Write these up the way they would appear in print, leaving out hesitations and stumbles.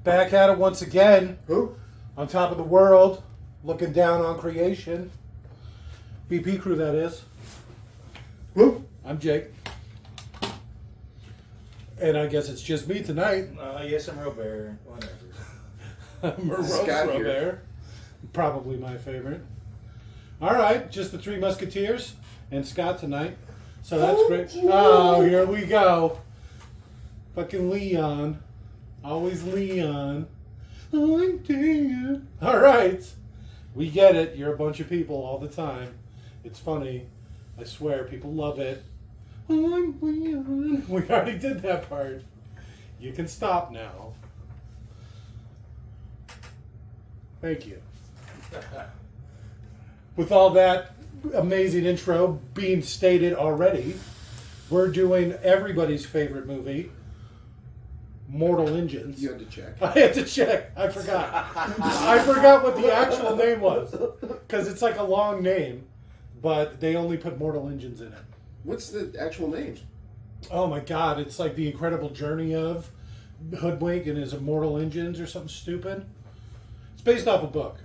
Back at it once again. Who? On top of the world, looking down on creation. BP crew, that is. Who? I'm Jake. And I guess it's just me tonight. Yes, I'm Robert. Whatever. Scott here. Robert. Probably my favorite. All right, just the three Musketeers and Scott tonight. So that's great. Oh, here we go. Fucking Leon. Always Leon. I'm dear. All right. We get it. You're a bunch of people all the time. It's funny. I swear, people love it. I'm Leon. We already did that part. You can stop now. Thank you. With all that amazing intro being stated already, we're doing everybody's favorite movie, Mortal Engines. You had to check. I had to check. I forgot. I forgot what the actual name was. Because it's like a long name, but they only put Mortal Engines in it. What's the actual name? Oh my God, it's like The Incredible Journey of Hoodwink and His Immortal Engines or something stupid. It's based off a book.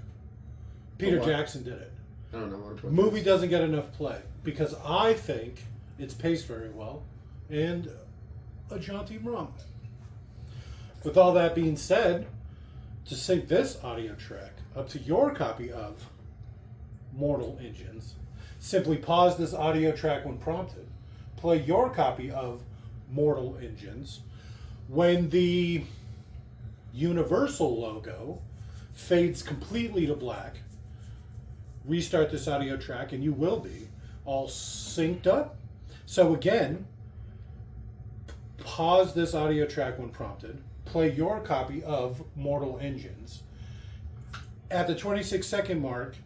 Peter Jackson did it. I don't know what a book Movie is. doesn't get enough play because I think it's paced very well and a jaunty romp. With all that being said, to sync this audio track up to your copy of Mortal Engines, simply pause this audio track when prompted. Play your copy of Mortal Engines. When the Universal logo fades completely to black, restart this audio track and you will be all synced up. So again, pause this audio track when prompted. Play your copy of Mortal Engines. At the 26-second mark,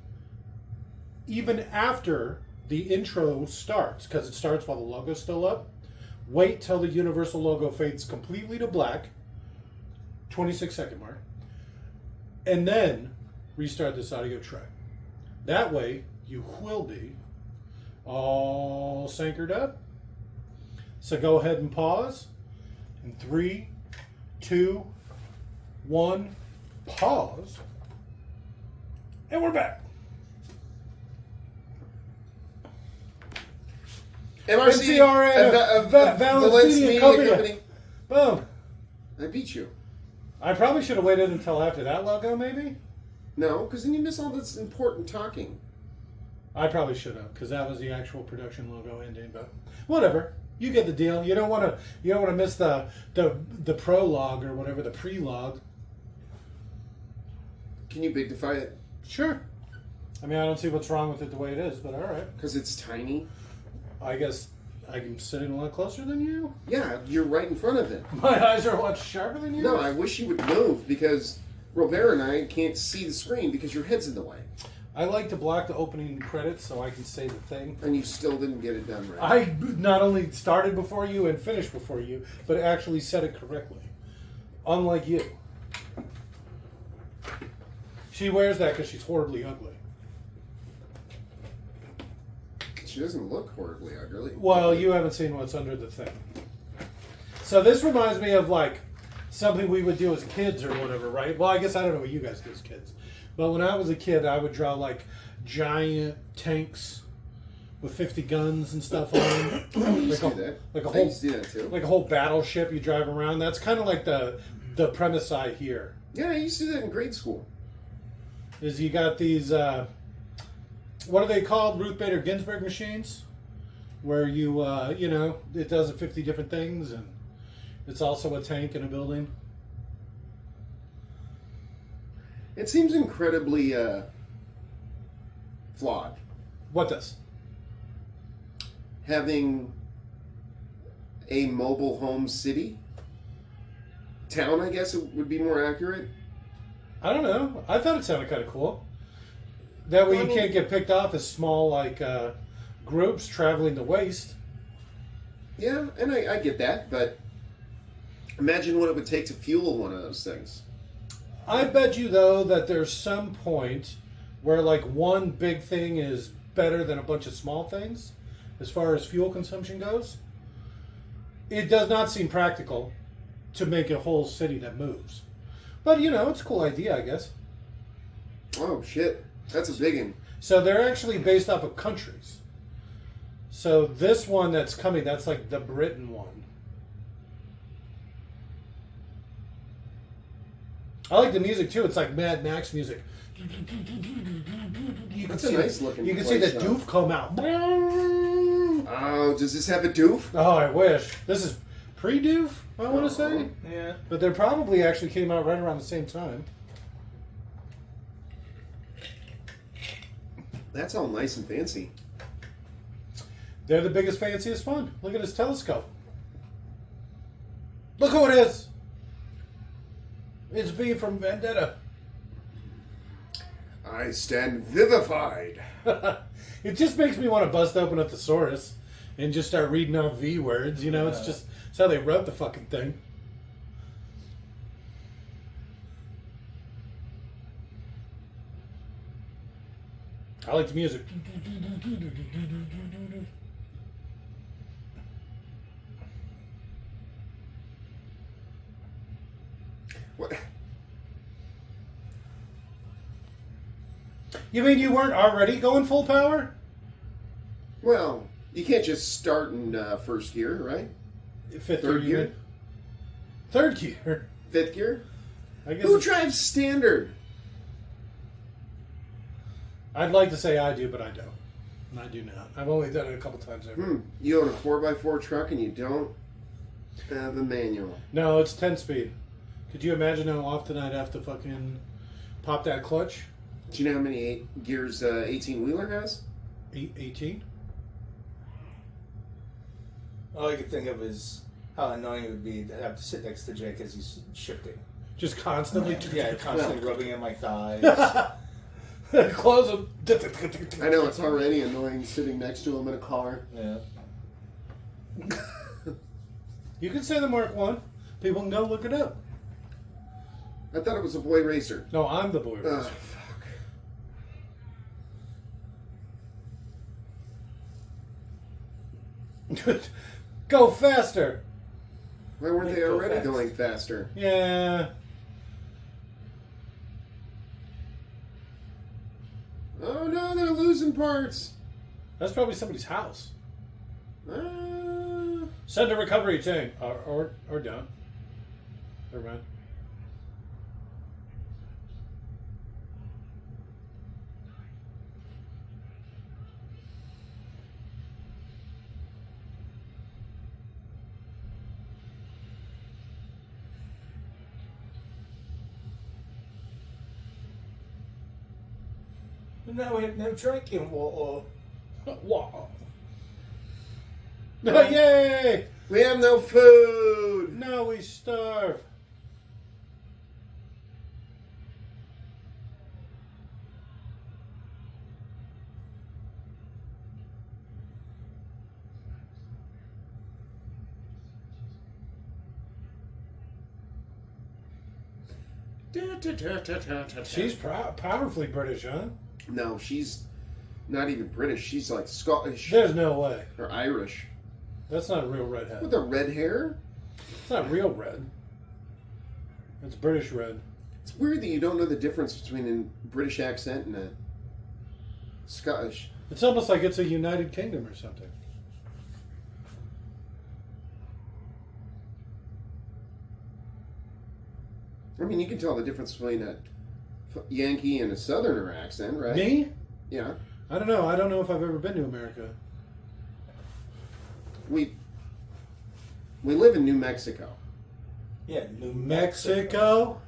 even after the intro starts, because it starts while the logo's still up, wait till the Universal logo fades completely to black, 26-second mark, and then restart this audio track. That way, you will be all syncered up. So go ahead and pause. In 3, 2, 1, pause. And we're back. MRC, NCRA, Valence Media Company. Boom. I beat you. I probably should have waited until after that logo, maybe? No, because then you miss all this important talking. I probably should have, because that was the actual production logo ending. But whatever, you get the deal. You don't want to miss the prologue or whatever, the prelogue. Can you bignify it? Sure. I mean, I don't see what's wrong with it the way it is, but all right. Because it's tiny. I guess I'm sitting a lot closer than you. Yeah, you're right in front of it. My eyes are a lot sharper than yours. No, I wish you would move because Robert and I can't see the screen because your head's in the way. I like to block the opening credits so I can say the thing. And you still didn't get it done right. I not only started before you and finished before you, but actually said it correctly. Unlike you. She wears that because she's horribly ugly. She doesn't look horribly ugly. Well, you haven't seen what's under the thing. So this reminds me of like something we would do as kids or whatever, right? Well, I guess I don't know what you guys do as kids. But when I was a kid, I would draw like giant tanks with 50 guns and stuff on them. I used to do that. Like a I whole, used to do that too. like a whole battleship you drive around. That's kind of like the premise I hear. Yeah, I used to do that in grade school. Is you got these, what are they called? Ruth Bader Ginsburg machines? Where you, it does 50 different things and it's also a tank in a building. It seems incredibly flawed. What does? Having a mobile home city? Town, I guess it would be more accurate. I don't know. I thought it sounded kind of cool. That way you can't get picked off as small, like, groups traveling the waste. Yeah, and I get that, but imagine what it would take to fuel one of those things. I bet you, though, that there's some point where, like, one big thing is better than a bunch of small things as far as fuel consumption goes. It does not seem practical to make a whole city that moves. But, you know, it's a cool idea, I guess. Oh, shit. That's a big one. So they're actually based off of countries. So this one that's coming, that's like the Britain one. I like the music too. It's like Mad Max music. You That's a nice looking You can see the place, though. doof come out. Oh, does this have a doof? Oh, I wish. This is pre-doof, I want to say. Yeah. But they probably actually came out right around the same time. That's all nice and fancy. They're the biggest, fanciest one. Look at his telescope. Look who it is. It's V from Vendetta. I stand vivified. It just makes me want to bust open a thesaurus and just start reading off V words. You know, it's just it's how they wrote the fucking thing. I like the music. What? You mean you weren't already going full power? Well, you can't just start in first gear, right? Fifth Third gear? You gear? mean? Third gear. Fifth gear? I guess Who it's- drives standard? I'd like to say I do, but I don't. I do not. I've only done it a couple times ever. You own a 4x4 truck and you don't have a manual. No, it's 10 speed. Could you imagine how often I'd have to fucking pop that clutch? Do you know how many gears 18-wheeler has? 18? All I could think of is how annoying it would be to have to sit next to Jake as he's shifting. Just constantly. Yeah, constantly rubbing in my thighs. Close them. I know, it's already annoying sitting next to him in a car. Yeah. You can say the Mark 1. People can go look it up. I thought it was a boy racer. No, I'm the boy Oh, racer. fuck. Go faster. Why weren't they Go already fast. going faster? Yeah. Oh no, they're losing parts. That's probably somebody's house. Ah. Send a recovery team. Or don't. Never mind. No, we have no drinking water. Wow. Yay! We have no food. Now we starve. She's powerfully British, huh? No, she's not even British. She's like Scottish There's no way. or Irish. That's not a real redhead. With the red hair? It's not real red. It's British red. It's weird that you don't know the difference between a British accent and a Scottish. It's almost like it's a United Kingdom or something. I mean, you can tell the difference between a Yankee and a Southerner accent, right? Me? Yeah. I don't know. I don't know if I've ever been to America. We live in New Mexico. Yeah, New Mexico?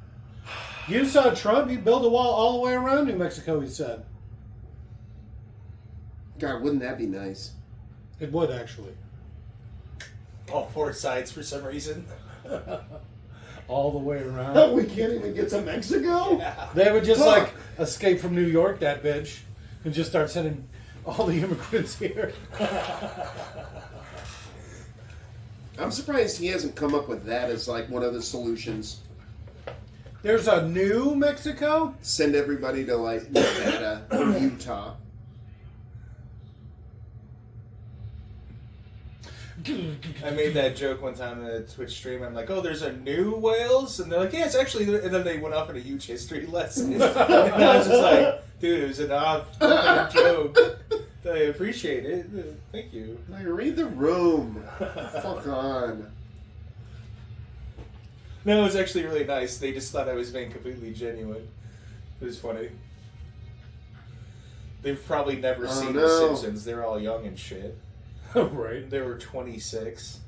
You saw Trump. He'd build a wall all the way around New Mexico, he said. God, wouldn't that be nice? It would, actually. All four sides for some reason. All the way around. We can't even get to Mexico? Yeah. They would just, Fuck. like, escape from New York, that bitch, and just start sending all the immigrants here. I'm surprised he hasn't come up with that as like one of the solutions. There's a New Mexico? Send everybody to like Nevada or Utah. I made that joke one time in a Twitch stream. I'm like, "Oh, there's a new Wales," and they're like, "Yeah, it's actually." And then they went off in a huge history lesson, and I was just like, "Dude, it was an off joke. I appreciate it. Thank you." Like, read the room. Fuck on. No, it was actually really nice. They just thought I was being completely genuine. It was funny. They've probably never seen The Simpsons. They're all young and shit. Right. They were 26.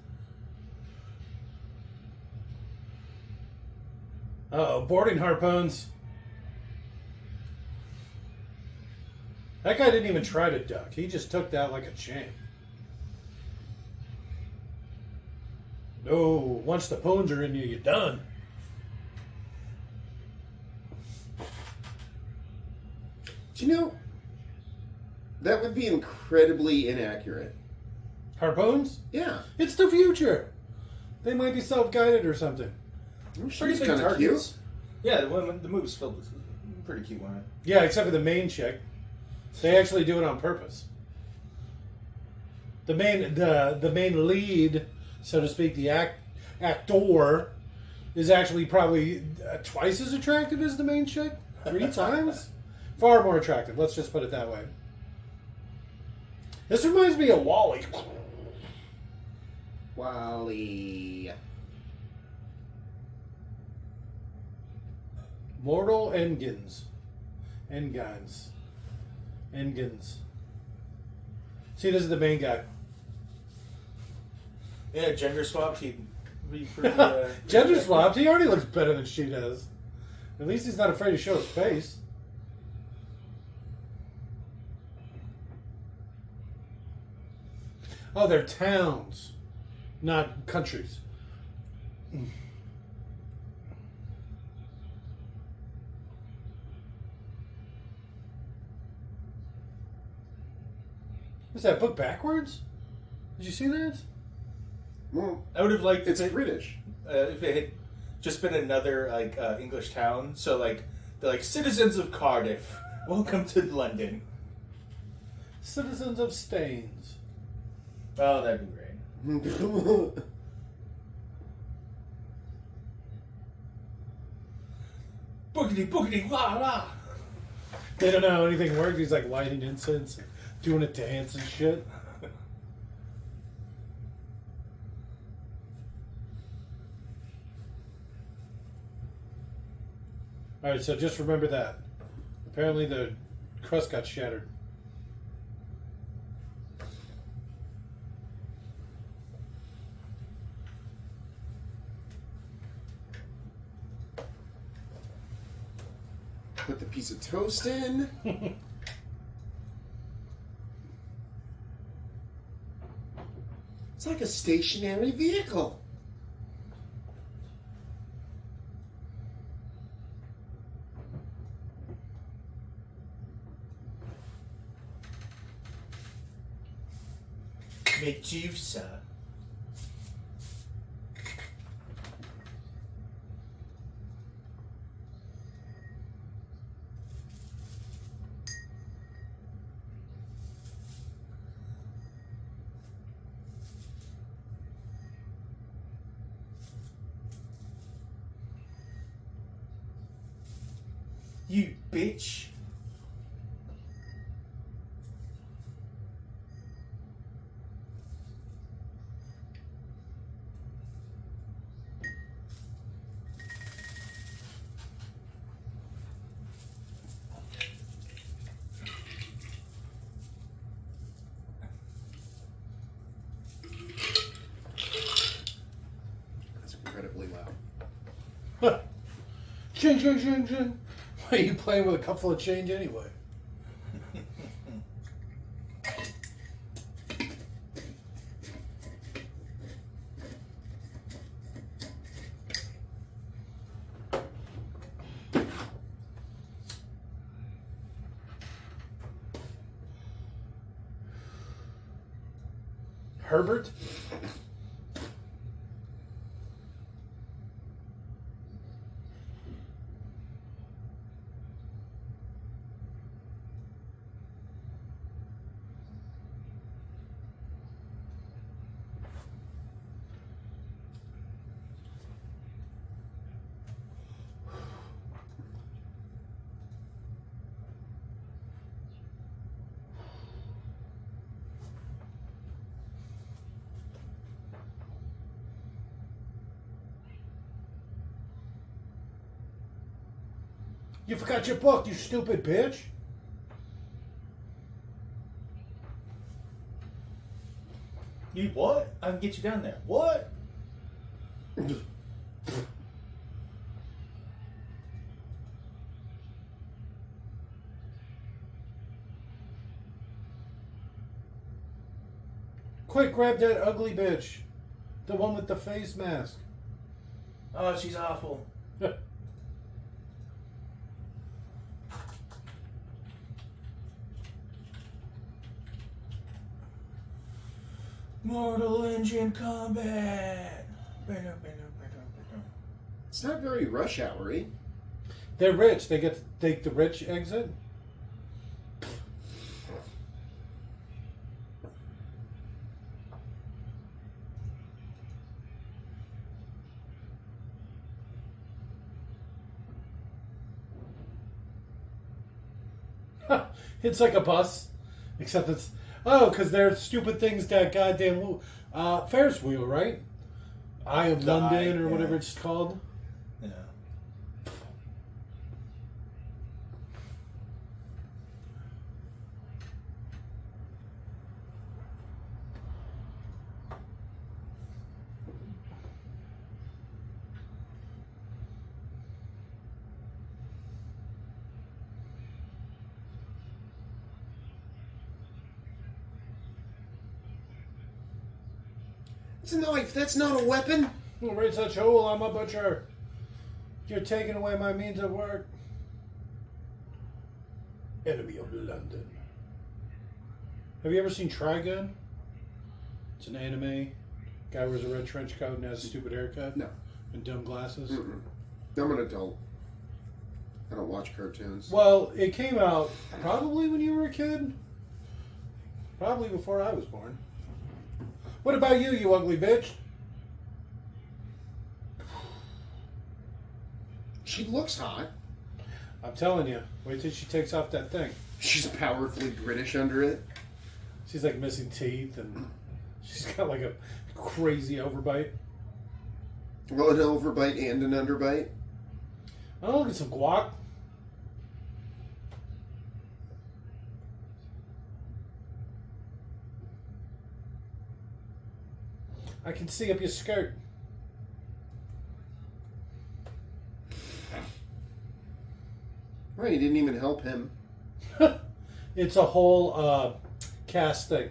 Uh-oh, boarding harpoons. That guy didn't even try to duck. He just took that like a champ. No, once the poons are in you, you're done. Do you know, that would be incredibly inaccurate. Harpoons? Yeah. It's the future. They might be self-guided or something. I'm sure Pretty it's big kind of cute. targets. Yeah, the movie's filled with pretty cute women. Yeah, except for the main chick. They actually do it on purpose. The main lead, so to speak, the actor, is actually probably twice as attractive as the main chick. 3 times? Far more attractive. Let's just put it that way. This reminds me of Wall-E. Wally. Mortal Engines. Engines. Engines. See, this is the main guy. Yeah, gender swapped. He'd be pretty. Gender swapped. He already looks better than she does. At least he's not afraid to show his face. Oh, they're towns, not countries. Is that book backwards? Did you see that? Well, I would have liked it's if British. if it had just been another like English town. So like they're like citizens of Cardiff, welcome to London. Citizens of Staines. Oh, that'd be great. Boogity boogity la la. They don't know how anything works. He's like lighting incense, and doing a dance and shit. All right, so just remember that. Apparently, the crust got shattered. Put the piece of toast in. It's like a stationary vehicle. Medusa. You bitch. That's incredibly loud. Ching, ching, ching, ching. Why are you playing with a cup full of change anyway? Herbert? You forgot your book, you stupid bitch. You what? I can get you down there. What? Quick, grab that ugly bitch. The one with the face mask. Oh, she's awful. Mortal Engine combat. It's not very rush hour-y. They're rich. They get to take the rich exit. It's like a bus, except it's because they're stupid things that goddamn Ferris wheel, right? Eye of London or whatever it's called. Yeah. It's a knife. That's not a weapon. Raise such hole, I'm a butcher. You're taking away my means of work. Enemy of London. Have you ever seen Trigun? It's an anime. Guy wears a red trench coat and has a stupid haircut. No. And dumb glasses. Mm-mm. I'm an adult. I don't watch cartoons. Well, it came out probably when you were a kid. Probably before I was born. What about you, you ugly bitch? She looks hot. I'm telling you. Wait till she takes off that thing. She's powerfully British under it. She's like missing teeth and she's got like a crazy overbite. Well, an overbite and an underbite. Oh, look at some guac. I can see up your skirt. Right, you didn't even help him. It's a whole cast thing.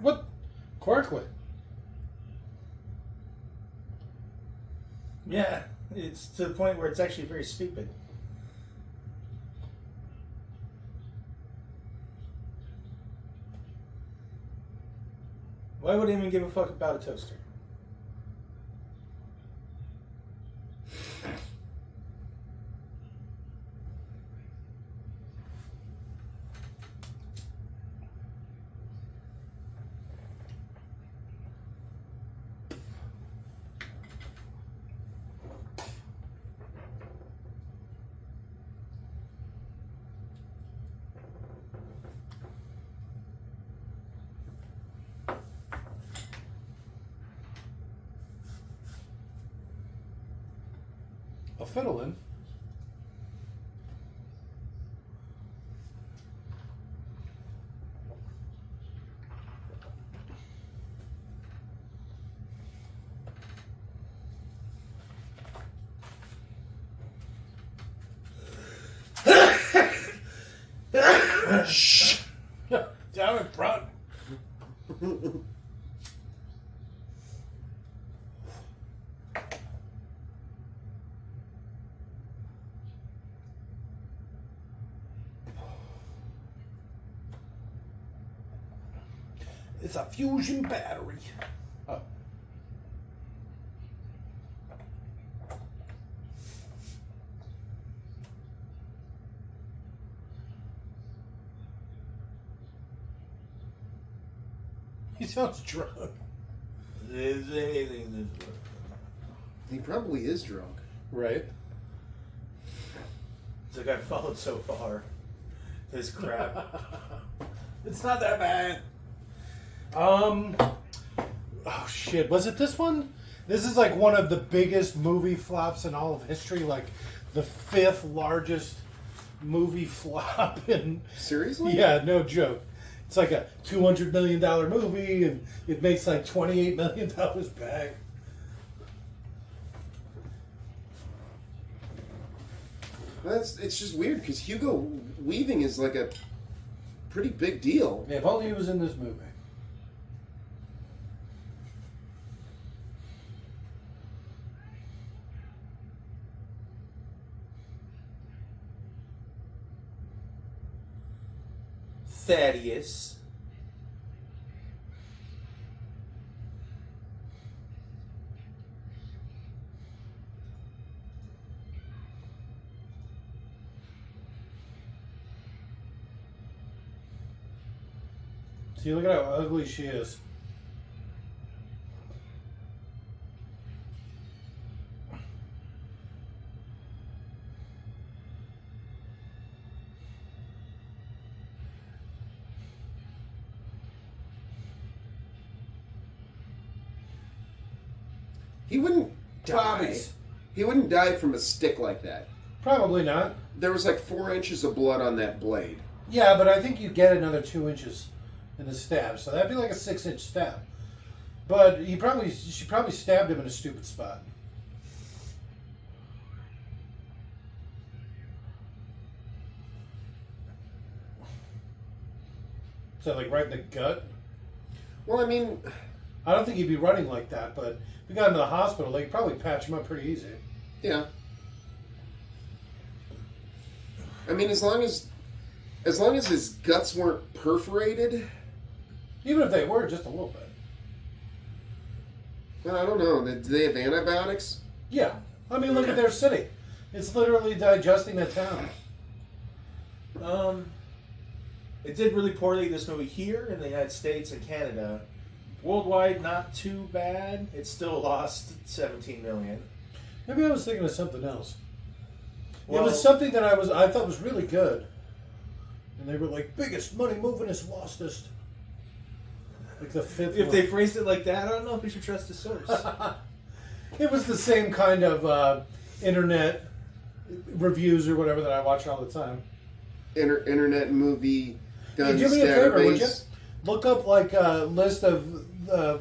What? Quirkwood. Yeah, it's to the point where it's actually very stupid. Why would he even give a fuck about a toaster? A fiddlin'. Shh. Down in front. It's a fusion battery. Oh. He sounds drunk. Is anything this He probably is drunk. Right. It's like I followed so far. This crap. It's not that bad. Oh shit! Was it this one? This is like one of the biggest movie flops in all of history. Like the 5th largest movie flop in. Seriously? Yeah, no joke. It's like a $200 million movie, and it makes like $28 million back. It's just weird because Hugo Weaving is like a pretty big deal. If only he was in this movie. Thaddeus. See, look at how ugly she is. He wouldn't die. Bobbies. He wouldn't die from a stick like that. Probably not. There was like 4 inches of blood on that blade. Yeah, but I think you get another 2 inches in the stab, so that'd be like a 6-inch stab. But she probably stabbed him in a stupid spot. So like right in the gut. Well, I mean, I don't think he'd be running like that, but if we got him to the hospital, they could probably patch him up pretty easy. yeah. I mean, as long as his guts weren't perforated. Even if they were, just a little bit. Well, I don't know. Do they have antibiotics? Yeah. I mean, look at their city. It's literally digesting a town. It did really poorly, this movie, here in the United States and Canada. Worldwide, not too bad. It still lost $17 million. Maybe I was thinking of something else. Well, it was something that I thought was really good. And they were like, biggest money movingest, lostest. Like the 5th if one. they phrased it like that, I don't know if we should trust the source. It was the same kind of internet reviews or whatever that I watch all the time. Internet movie guns Hey, do me a favor, would you? database. Look up like a list of the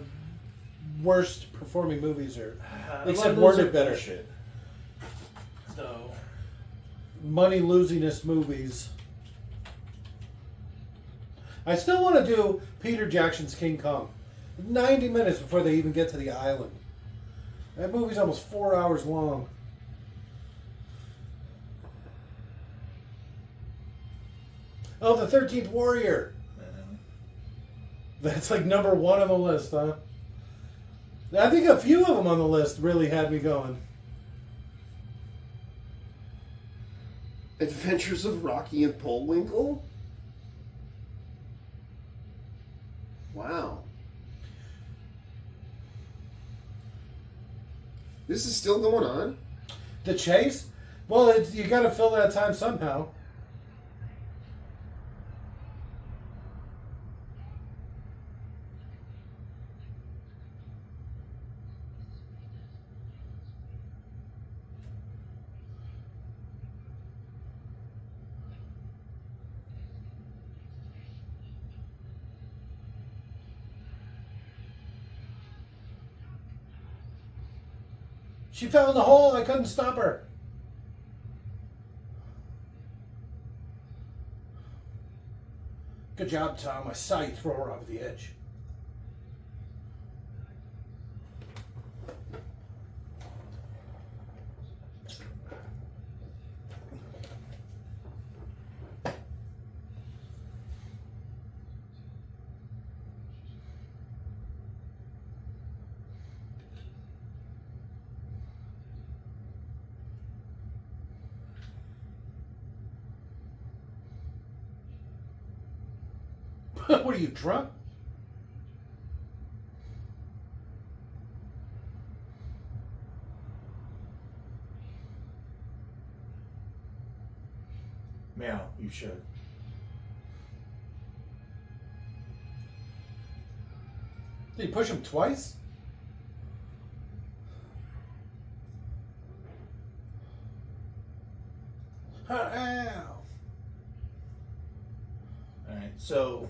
worst performing movies, or except worded better. Shit. So, Money losingest movies. I still want to do Peter Jackson's King Kong. 90 minutes before they even get to the island. That movie's almost 4 hours long. Oh, The 13th Warrior. That's like number 1 on the list, huh? I think a few of them on the list really had me going. Adventures of Rocky and Bullwinkle? Wow. This is still going on? The Chase? Well, you got to fill that time somehow. She fell in the hole. I couldn't stop her. Good job, Tom. I saw you throw her over the edge. What are you, drunk? Meow, you should. Did you push him twice? Ow. Alright, so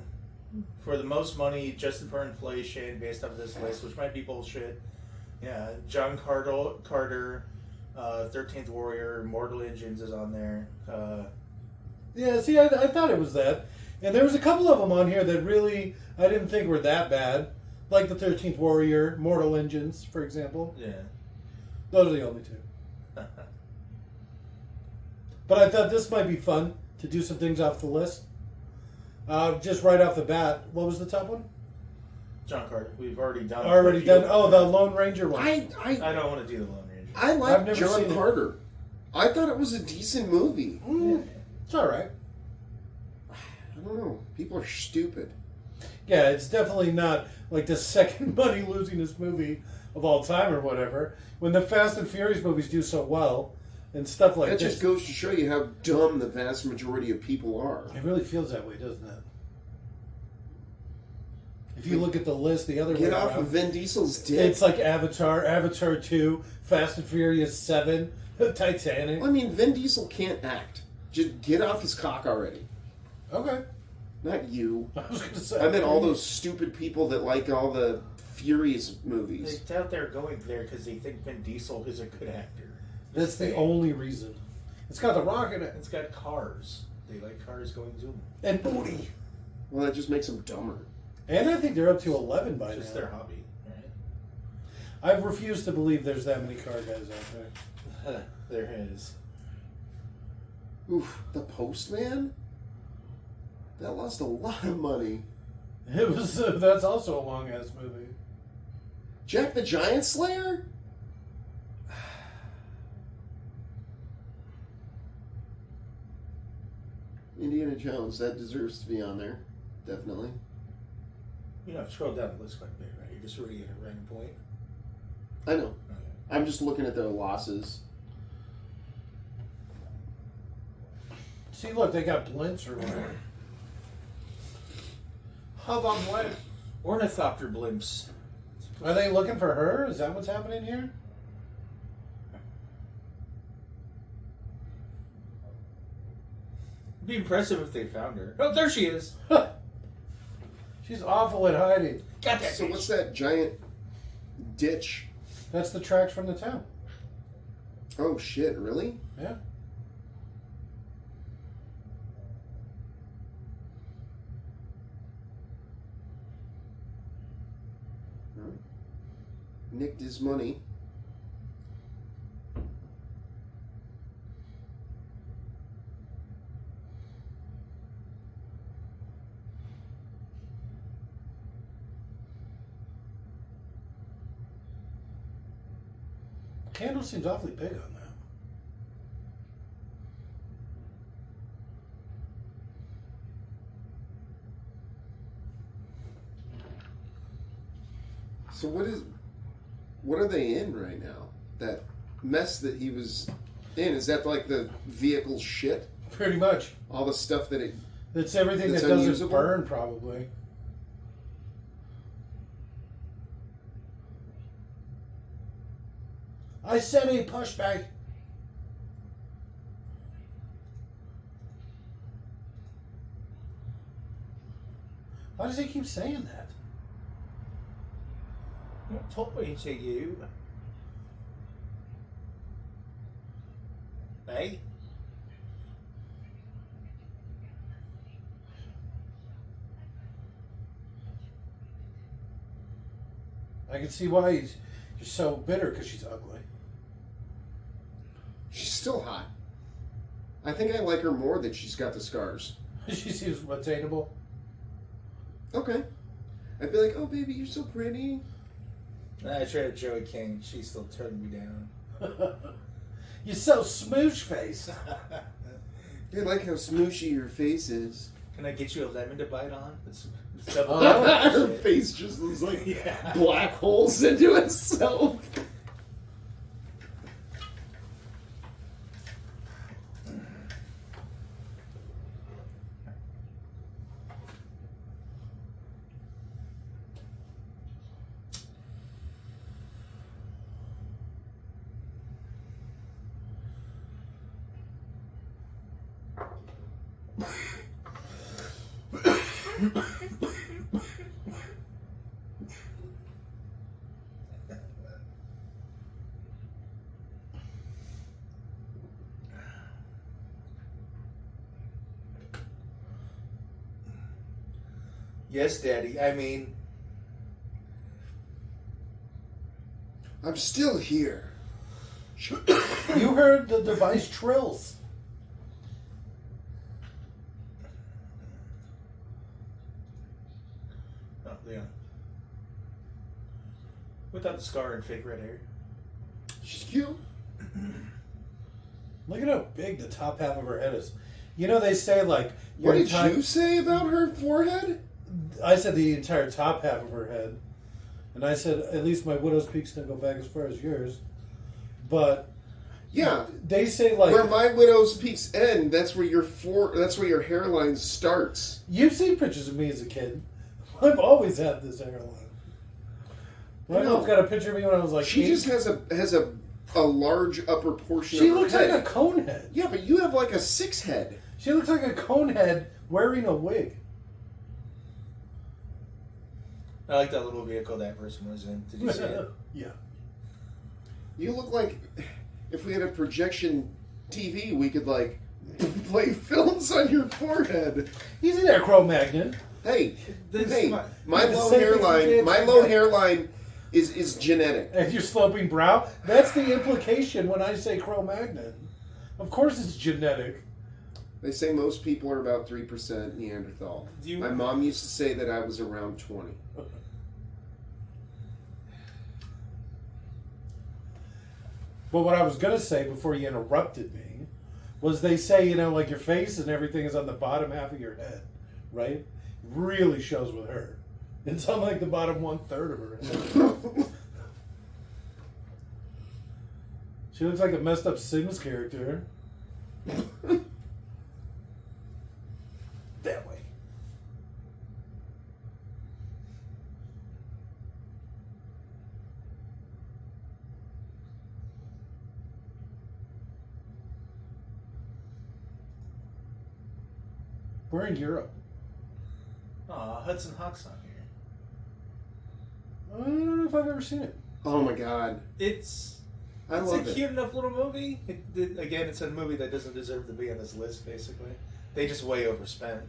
for the most money adjusted for inflation based off this list, which might be bullshit, yeah, John Carter, 13th Warrior, Mortal Engines is on there. Yeah, see, I thought it was that. And there was a couple of them on here that really I didn't think were that bad. Like the 13th Warrior, Mortal Engines, for example. Yeah. Those are the only two. But I thought this might be fun to do some things off the list. Just right off the bat, what was the top one? John Carter. We've already done. Already done. Oh, the Lone Ranger one. I don't want to do the Lone Ranger. I I've like never John seen it. Carter. I thought it was a decent movie. It's all right. I don't know. People are stupid. Yeah, it's definitely not like the second money losingest movie of all time or whatever. When the Fast and Furious movies do so well and stuff like That this, just goes to show you how dumb the vast majority of people are. it really feels that way, doesn't it? If you look at the list, the other Get way off around, of Vin Diesel's dick. it's like Avatar, Avatar 2, Fast and Furious 7, Titanic. I mean, Vin Diesel can't act. Just get off his cock already. Okay. Not you. I was going to say. I meant all those stupid people that like all the Furious They movies. doubt they're going there because they think Vin Diesel is a good actor. That's the only reason. It's got The Rock in it. It's got cars. They like cars going zoom. And booty. Well, that just makes them dumber. And I think they're up to 11 by It's just now. their hobby, right? I refuse to believe there's that many car guys out there. There is. Oof, The Postman? That lost a lot of money. It was. That's also a long ass movie. Jack the Giant Slayer? Indiana Jones, that deserves to be on there. Definitely. You know, I've scrolled down the list quite a bit, right? You're just reading at a random point. I know. Okay. I'm just looking at their losses. See, look, they got blimps or whatever. Hover blimp. Ornithopter blimps. Are they looking for her? Is that what's happening here? It'd be impressive if they found her. Oh, there she is. She's awful at hiding. Got that. So bitch. what's that giant ditch? That's the tracks from the town. Oh shit, really? Yeah. Huh? Nicked his money. Candle seems awfully big on that. So what are they in right now? That mess that he was in, is that like the vehicle shit? Pretty much. All the stuff that it... It's everything That's that doesn't unusable? burn, probably. I said a pushback. Why does he keep saying that? I'm talking to you. Hey? I can see why he's just so bitter because she's ugly. She's still hot. I think I like her more that she's got the scars. She seems attainable. Okay. I'd be like, oh baby, you're so pretty. I tried Joey King. She still turned me down. You're so smooch face. I like how smooshy your face is. Can I get you a lemon to bite on? It's double Oh. Her face just looks like Yeah. black holes into itself. Yes, Daddy. I mean, I'm still here. You heard the device trills. oh yeah. Without the scar and fake red hair. She's cute. Look at how big the top half of her head is. You know, they say, like... What your did you say about her forehead? I said the entire top half of her head. And I said, at least my widow's peaks didn't go back as far as yours. But... Yeah. They say, like... Where my widow's peaks end, that's where your hairline starts. You've seen pictures of me as a kid. I've always had this hairline. My I know. mom's got a picture of me when I was like She 8. just has a large upper portion She of her looks head. like a cone head. Yeah, but you have like a 6 head. She looks like a cone head wearing a wig. I like that little vehicle that person was in. Did you see it? Yeah. You look like if we had a projection TV, we could like play films on your forehead. He's in there, Cro-Magnon. Hey, This hey, is my the low same hairline, thing my as- low hairline is genetic. And your sloping brow. That's the implication when I say Cro-Magnon. Of course it's genetic. They say most people are about 3% Neanderthal. My mom used to say that I was around 20. But what I was going to say before you interrupted me was they say, you know, like your face and everything is on the bottom half of your head, right? Really shows with her. It's on like the bottom 1/3 of her head. She looks like a messed up Sims character. That way. We're in Europe. Aw, Hudson Hawk's not here. I don't know if I've ever seen it. Oh my god. It's I a love it. cute enough little movie. Again, it's a movie that doesn't deserve to be on this list, basically. They just way overspent.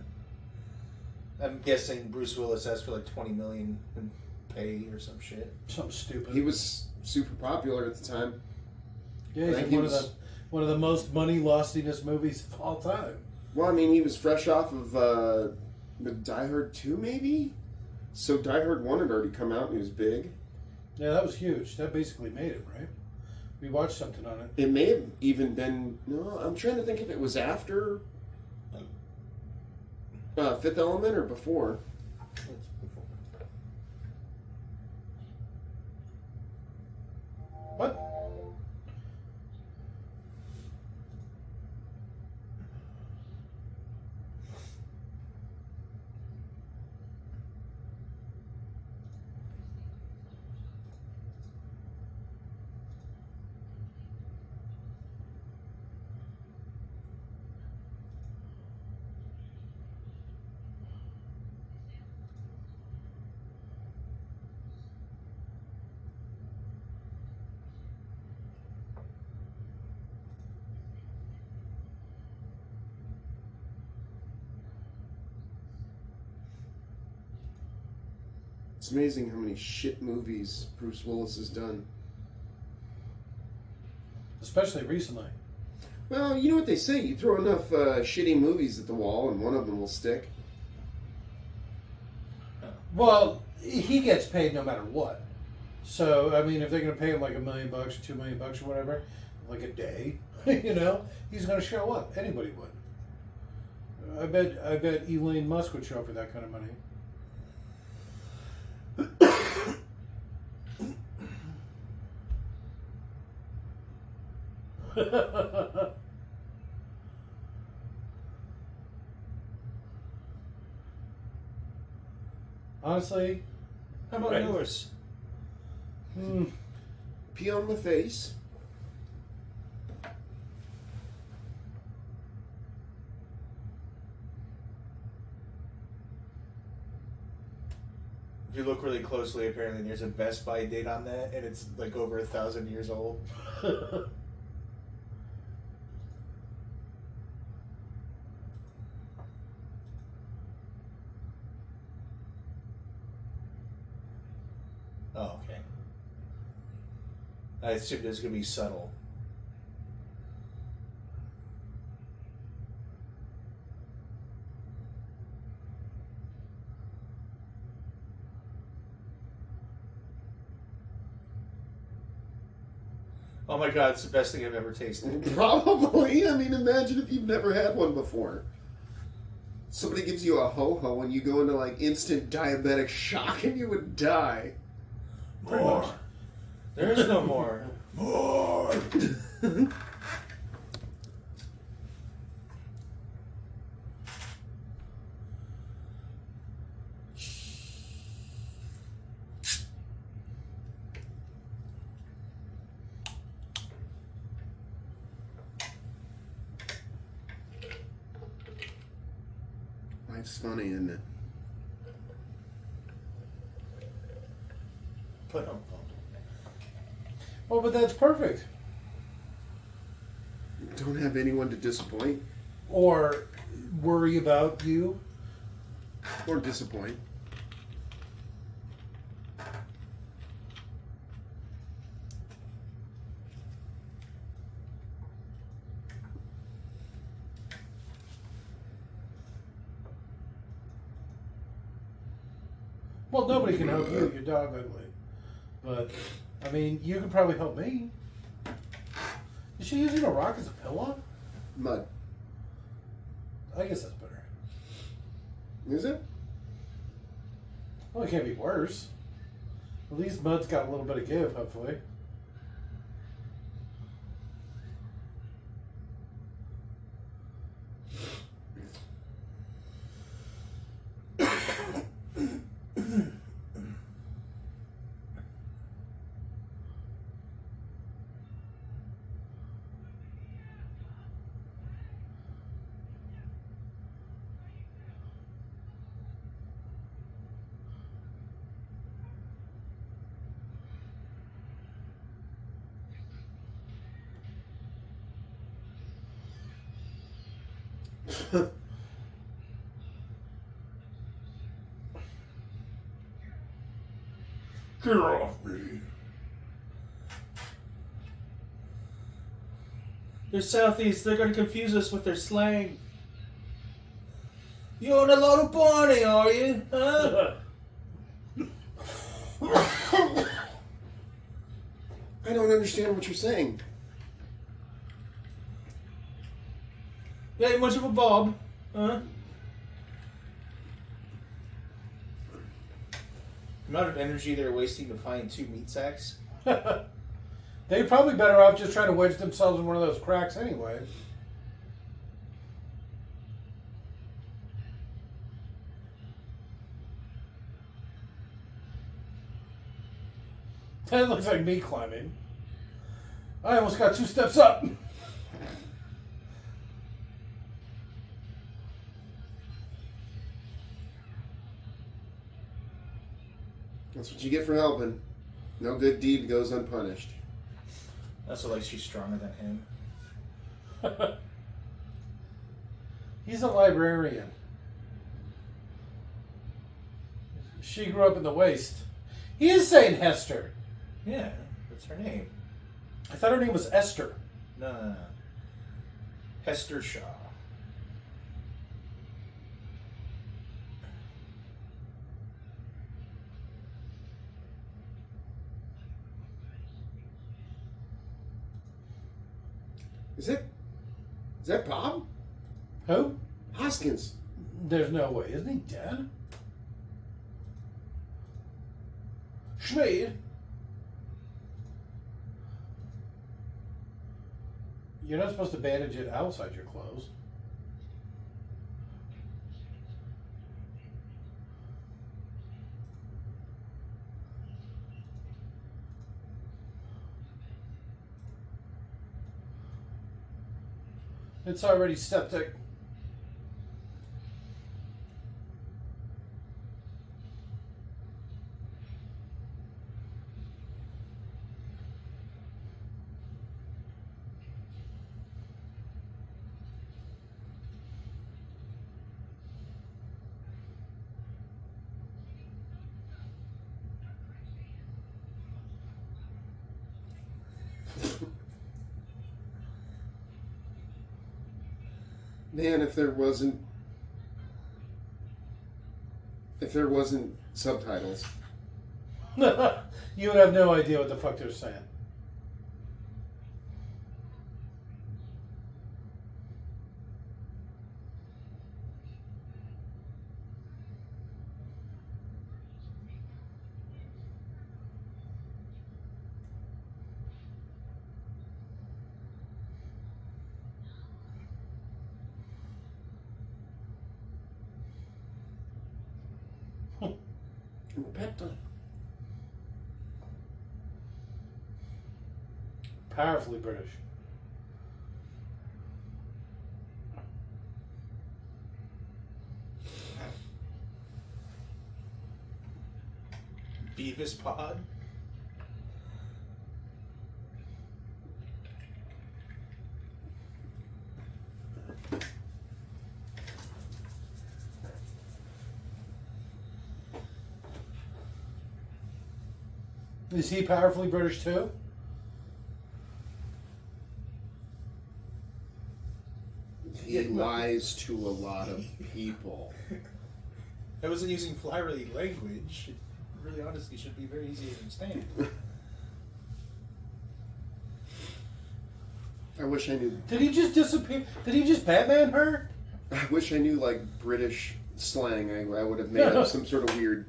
I'm guessing Bruce Willis asked for like $20 million in pay or some shit. Something stupid. He was super popular at the time. Yeah, I he's think in he one was- of the most money lostingest movies of all time. Well, I mean, he was fresh off of the Die Hard 2, maybe? So Die Hard 1 had already come out and he was big. Yeah, that was huge. That basically made it, right? We watched something on it. It may have even been... No, I'm trying to think if it was after Fifth Element or before. What? It's amazing how many shit movies Bruce Willis has done. Especially recently. Well, you know what they say. You throw enough shitty movies at the wall and one of them will stick. Well, he gets paid no matter what. So, I mean, if they're going to pay him like $1 million or $2 million or whatever, like a day, you know, he's going to show up. Anybody would. I bet Elon Musk would show up for that kind of money. Honestly, How about Right. yours? Pee on my face. If you look really closely, apparently there's a Best Buy date on that, and it's like over 1,000 years old. Oh, okay. I assume there's gonna be subtle. Oh my god, it's the best thing I've ever tasted. Probably. I mean, imagine if you've never had one before. Somebody gives you a ho-ho and you go into like instant diabetic shock and you would die. More. There is no more. More. Life's funny, isn't it? Put them. Oh, but that's perfect. Don't have anyone to disappoint Or worry about you. or disappoint. Well, nobody can help you. Your dog ugly. But, I mean, you can probably help me. Is she using a rock as a pillow? Mud. I guess that's better. Is it? Well, it can't be worse. At least Mud's got a little bit of give, hopefully. Get off me. They're Southeast. They're going to confuse us with their slang. You own a lot of Barney, are you? Huh? I don't understand what you're saying. You ain't much of a Bob. Huh? The amount of energy they're wasting to find 2 meat sacks. They're probably better off just trying to wedge themselves in one of those cracks anyway. That looks like me climbing. I almost got 2 steps up. That's what you get for helping. No good deed goes unpunished. That's what, like, she's stronger than him. He's a librarian. She grew up in the waste. He is saying Hester. Yeah, that's her name. I thought her name was Esther. No. Hester Shaw. Is that Bob? Who? Hoskins. There's no way. Isn't he dead? Schmid. You're not supposed to bandage it outside your clothes. It's already septic. Man, if there wasn't subtitles. You would have no idea what the fuck they're saying. Pepto. Powerfully British. Beavis Pod. Is he powerfully British too? He lies to a lot of people. I wasn't using flowery language. It really honestly should be very easy to understand. I wish I knew. Did he just disappear? Did he just Batman her? I wish I knew like British slang. I would have made up some sort of weird.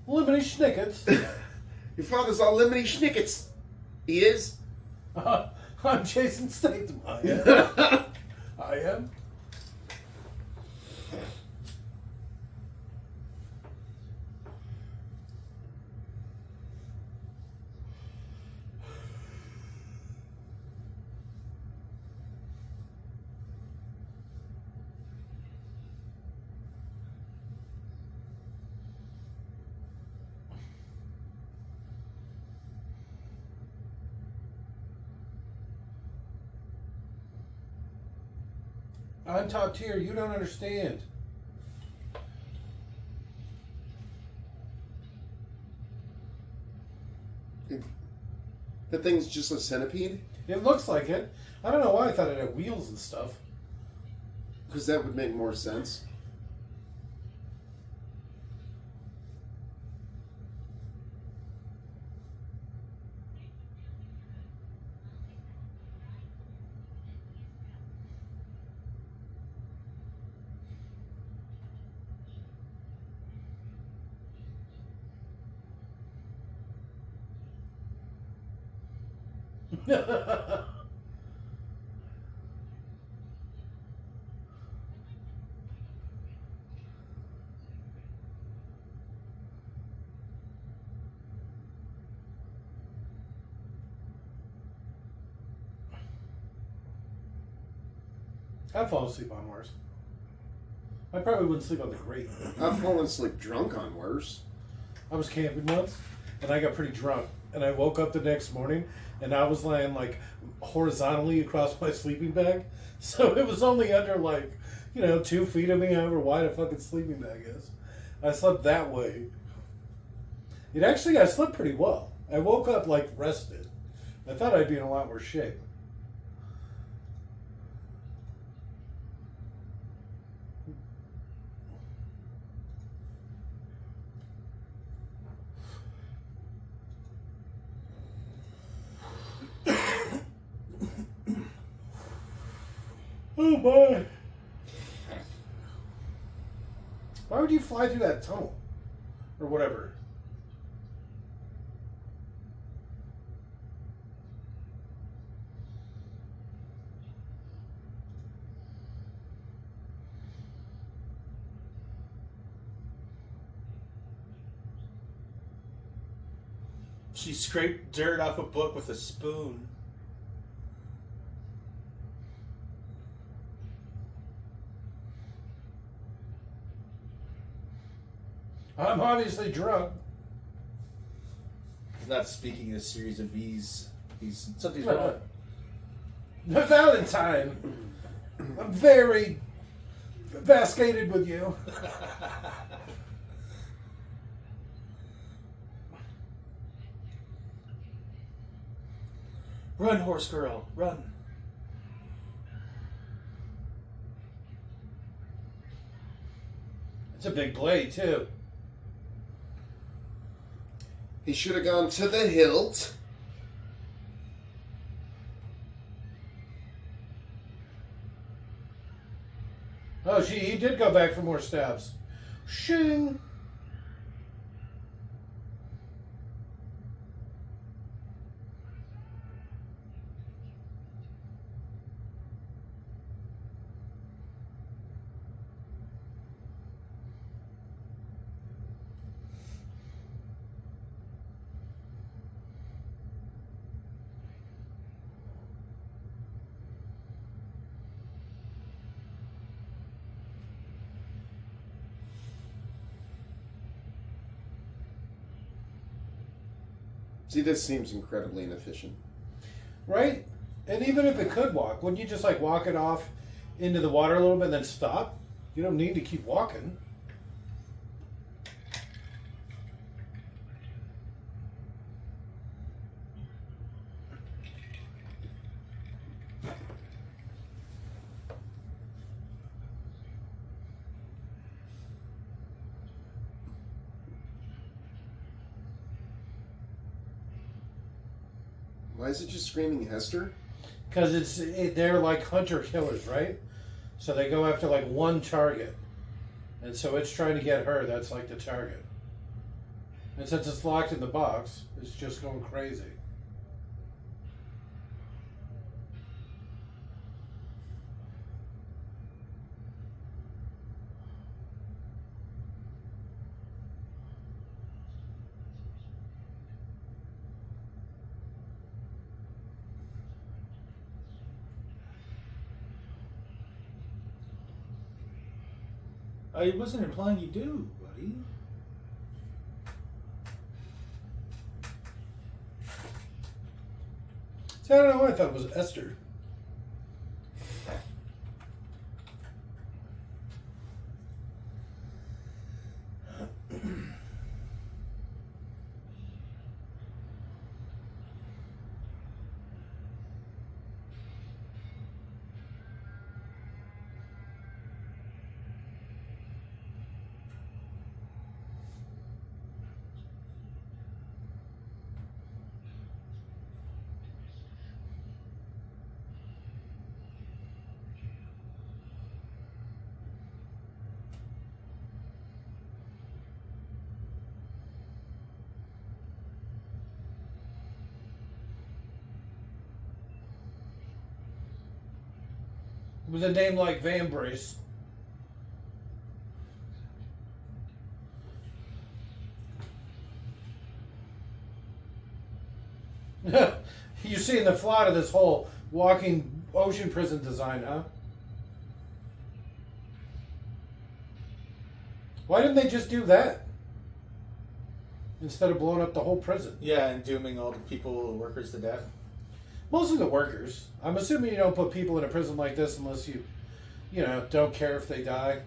Lemony Snickets. Your father's all lemony schnickets. He is. I'm Jason Statham. I am. I am. I'm top tier. You don't understand. That thing's just a centipede? It looks like it. I don't know why I thought it had wheels and stuff. Because that would make more sense. I'd fall asleep on worse. I probably wouldn't sleep on the grate. I've fallen asleep drunk on worse. I was camping once, and I got pretty drunk. And I woke up the next morning, and I was lying like horizontally across my sleeping bag. So it was only under like, 2 feet of me, however wide a fucking sleeping bag is. I slept that way. I slept pretty well. I woke up like rested. I thought I'd be in a lot worse shape. Oh my. Why would you fly through that tunnel? Or whatever. She scraped dirt off a book with a spoon. I'm obviously drunk. He's not speaking a series of V's. Something's wrong. Valentine, I'm very vascated with you. Run, horse girl, run. It's a big blade, too. He should have gone to the hilt. Oh, he did go back for more stabs. Shing! See, this seems incredibly inefficient. Right? And even if it could walk, wouldn't you just like walk it off into the water a little bit and then stop? You don't need to keep walking. Why is it just screaming Hester? Because they're like hunter killers, right? So they go after like one target. And so it's trying to get her, that's like the target. And since it's locked in the box, it's just going crazy. I wasn't implying you do, buddy. See, I don't know why I thought it was Esther. With a name like Van Brace. You're seeing the flaw of this whole walking ocean prison design, huh? Why didn't they just do that? Instead of blowing up the whole prison. Yeah, and dooming all the people, workers to death. Mostly the workers. I'm assuming you don't put people in a prison like this unless you don't care if they die.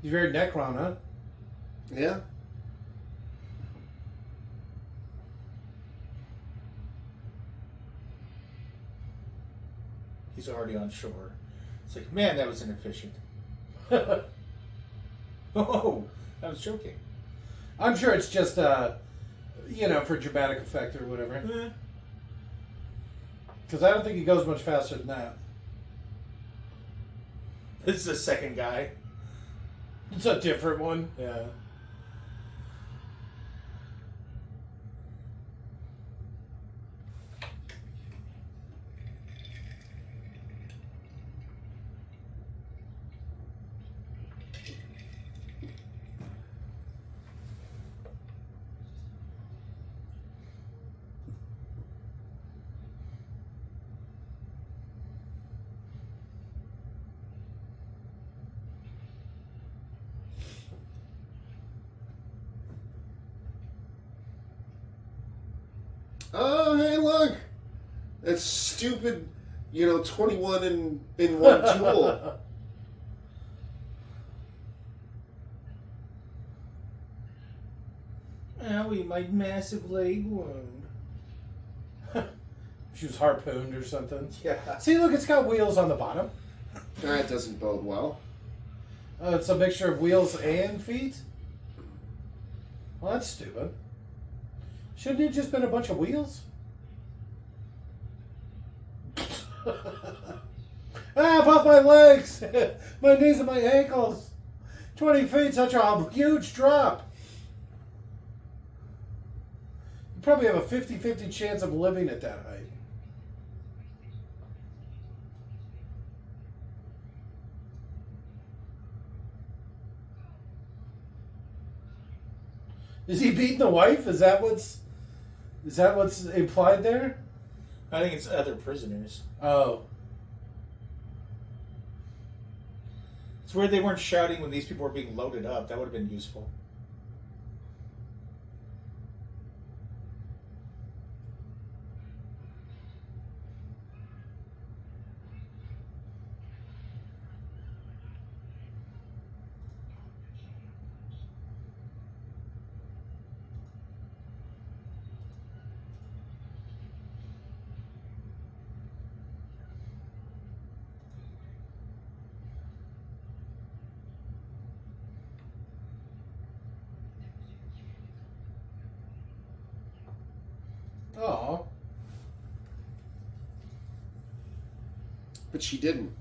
You're very Necron, huh? Yeah. He's already on shore. It's like, man, that was inefficient. Oh, I was joking. I'm sure it's just, for dramatic effect or whatever. Because I don't think he goes much faster than that. This is the second guy. It's a different one. Yeah. Oh, hey, look! It's stupid, 21 in one tool. Owie, my massive leg wound. She was harpooned or something. Yeah. See, look, it's got wheels on the bottom. That doesn't bode well. It's a mixture of wheels and feet? Well, that's stupid. Shouldn't it just been a bunch of wheels? Both my legs! My knees and my ankles! 20 feet, such a huge drop! You probably have a 50-50 chance of living at that height. Is he beating the wife? Is that what's implied there? I think it's other prisoners. Oh. It's weird they weren't shouting when these people were being loaded up. That would have been useful. Aw. But she didn't.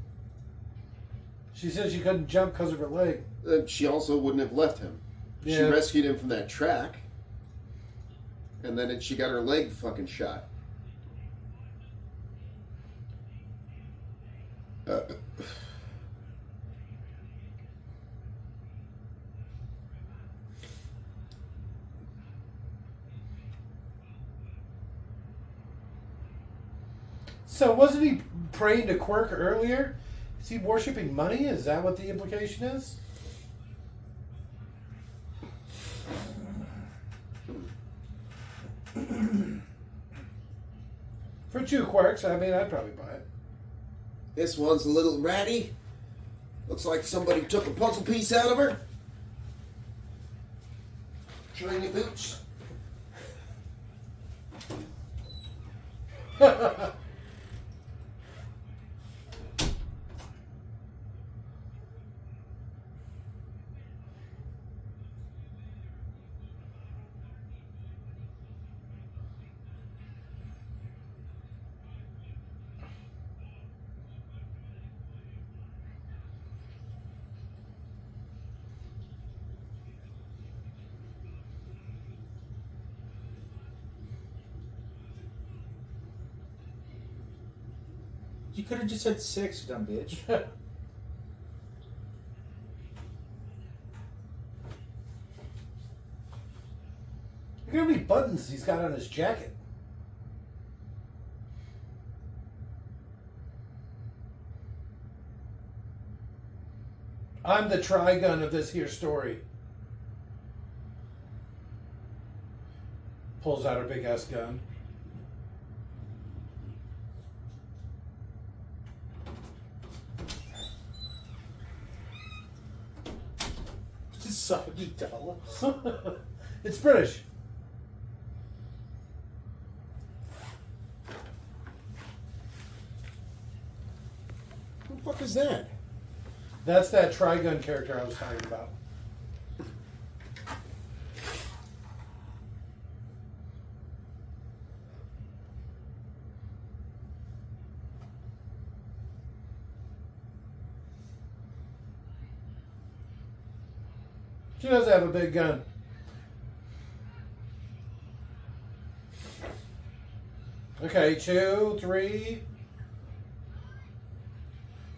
She said she couldn't jump because of her leg. She also wouldn't have left him. She Yeah. rescued him from that track. And then she got her leg fucking shot. So wasn't he praying to Quirk earlier? Is he worshipping money? Is that what the implication is? For 2 quirks, I mean, I'd probably buy it. This one's a little ratty. Looks like somebody took a puzzle piece out of her. Shiny boots. You could have just said 6, you dumb bitch. Look how many buttons he's got on his jacket. I'm the Trigun of this here story. Pulls out her big ass gun. $70. It's British. What the fuck is that? That's that Trigun character I was talking about. She does have a big gun. Okay, 2, 3,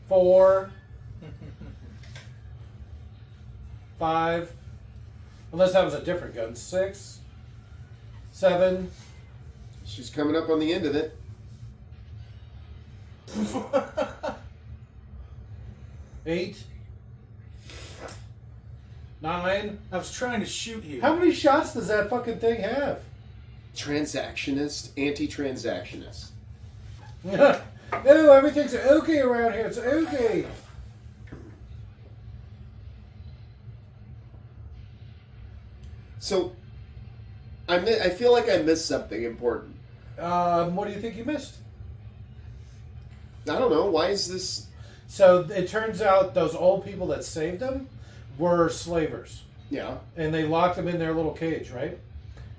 4, 5. Unless that was a different gun. 6, 7. She's coming up on the end of it. 8, 9. I was trying to shoot you. How many shots does that fucking thing have? Transactionist, anti-transactionist. No, everything's okay around here. It's okay. So, I feel like I missed something important. What do you think you missed? I don't know. Why is this? So it turns out those old people that saved him were slavers. Yeah. And they locked them in their little cage, right?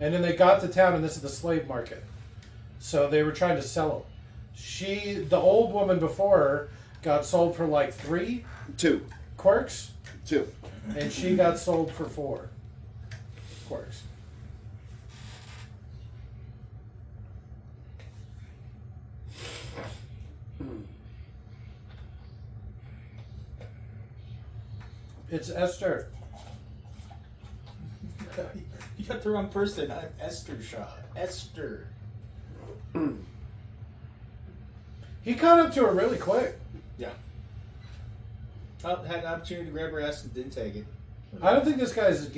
And then they got to town, and this is the slave market. So they were trying to sell them. The old woman before her, got sold for like 3 2. quirks, 2. and she got sold for 4 quirks. It's Esther. You got the wrong person. I'm Esther Shaw. Esther. He caught up to her really quick. Yeah. Oh, had an opportunity to grab her ass and didn't take it. I don't think this guy's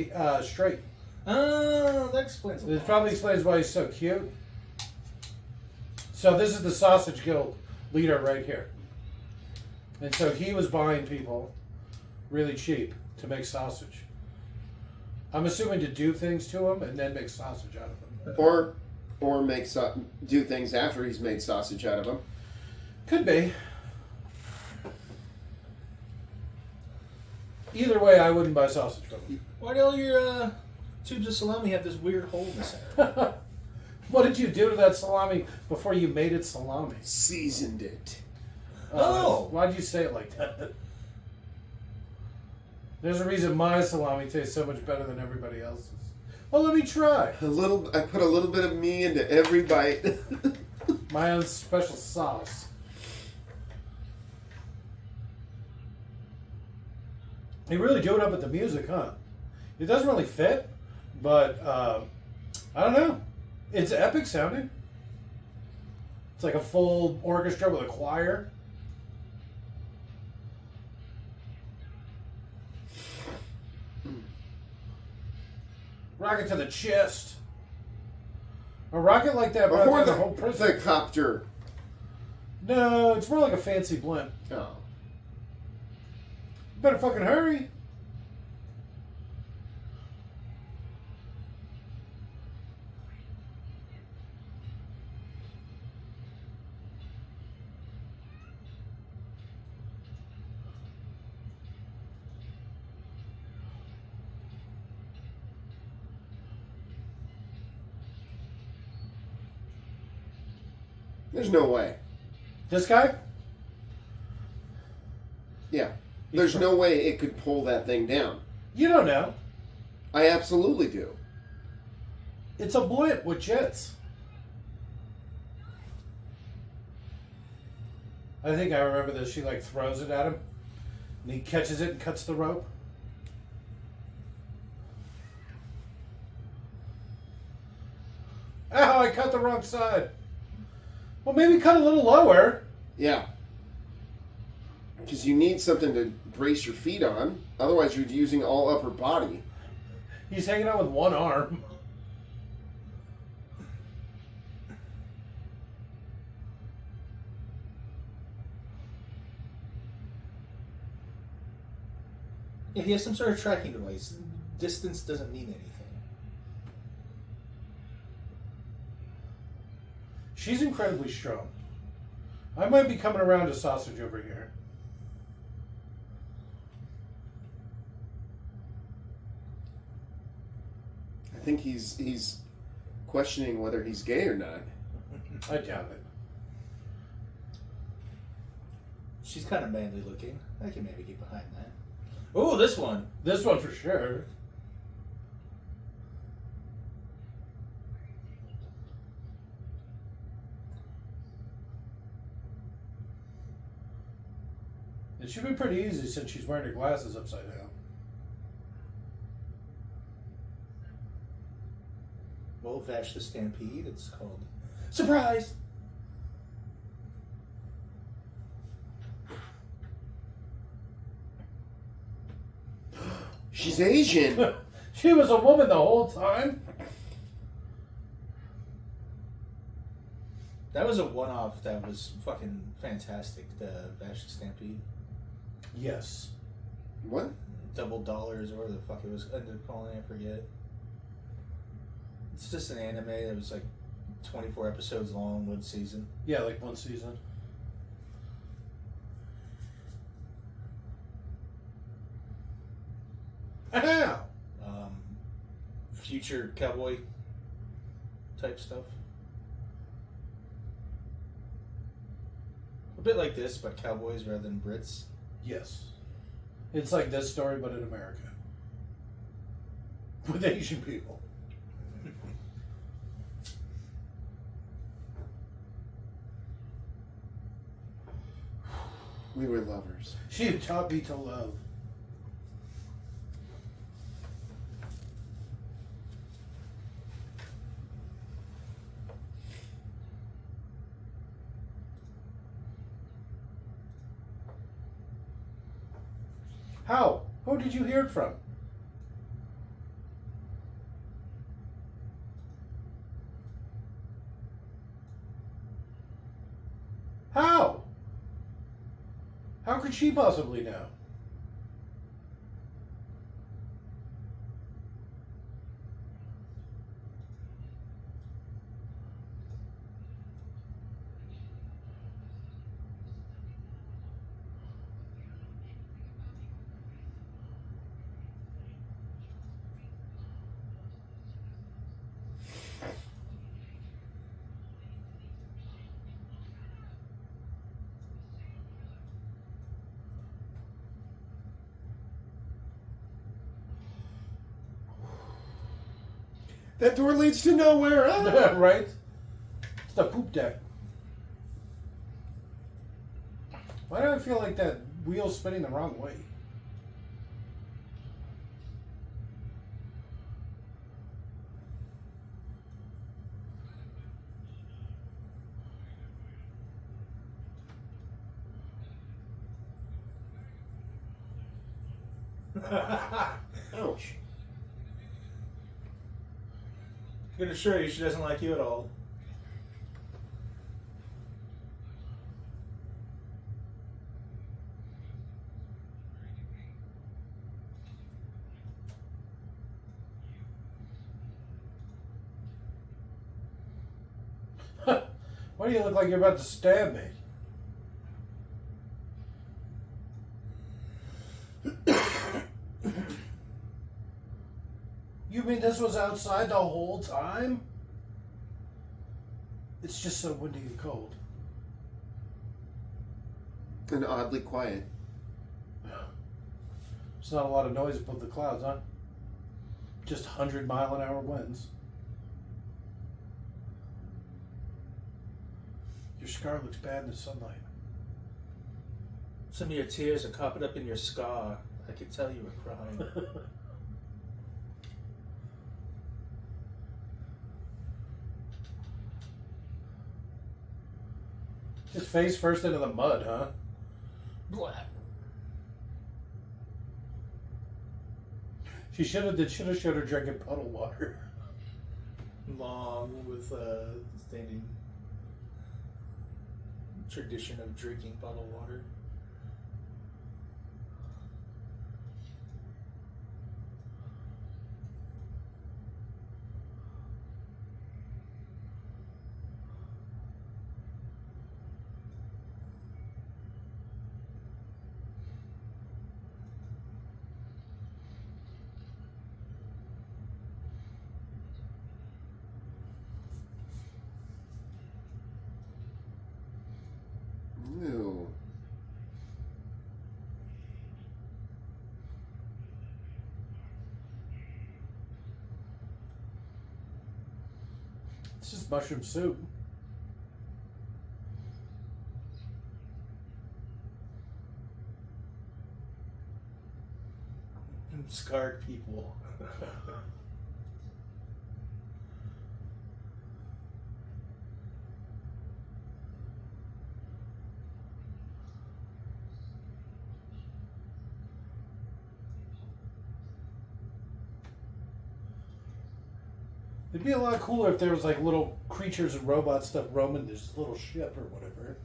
straight. Oh, that explains a This lot. probably explains why he's so cute. So this is the Sausage Guild leader right here. And so he was buying people really cheap to make sausage. I'm assuming to do things to them and then make sausage out of them. Or do things after he's made sausage out of them. Could be. Either way, I wouldn't buy sausage from him. Why do all your tubes of salami have this weird hole in the center? What did you do to that salami before you made it salami? Seasoned it. Oh! Why'd you say it like that? There's a reason my salami tastes so much better than everybody else's. Well, let me try. I put a little bit of me into every bite. My own special sauce. They really do it up with the music, huh? It doesn't really fit, but I don't know. It's epic sounding. It's like a full orchestra with a choir. Rocket to the chest. A rocket like that brought Before down the whole prison. the copter. No, it's more like a fancy blimp. Oh. Better fucking hurry. There's no way. This guy? Yeah. There's no way it could pull that thing down. You don't know. I absolutely do. It's a blimp with jets. I think I remember this. She like throws it at him, and he catches it and cuts the rope. Ow! I cut the wrong side. Well, maybe cut a little lower. Yeah. Because you need something to brace your feet on. Otherwise, you're using all upper body. He's hanging out with one arm. Yeah, he has some sort of tracking device. Distance doesn't mean anything. She's incredibly strong. I might be coming around to sausage over here. I think he's questioning whether he's gay or not. I doubt it. She's kind of manly looking. I can maybe get behind that. Oh, this one. This one for sure. It should be pretty easy since she's wearing her glasses upside down. Well, Vash the Stampede. It's called Surprise! She's Asian. She was a woman the whole time. That was a one-off that was fucking fantastic, the Vash the Stampede. Yes. What? Double Dollars, or whatever the fuck it was ended up calling it, I forget. It's just an anime that was like 24 episodes long, one season. Yeah, like one season. future cowboy type stuff. A bit like this, but cowboys rather than Brits. Yes. It's like this story, but in America. With Asian people. We were lovers. She taught me to love. How? Who did you hear it from? How? How could she possibly know? That door leads to nowhere. Ah! Right? It's the poop deck. Why do I feel like that wheel's spinning the wrong way? Ouch. I'm gonna assure you she doesn't like you at all. Why do you look like you're about to stab me? You mean this was outside the whole time? It's just so windy and cold. And oddly quiet. There's not a lot of noise above the clouds, huh? Just 100-mile-an-hour winds. Your scar looks bad in the sunlight. Some of your tears are copping up in your scar. I could tell you were crying. Just face first into the mud, huh? Blah. She should have showed her drinking puddle water. Long with standing tradition of drinking bottled water. Ew. It's just mushroom soup. Scarred people. It'd be a lot cooler if there was like little creatures and robot stuff roaming this little ship or whatever.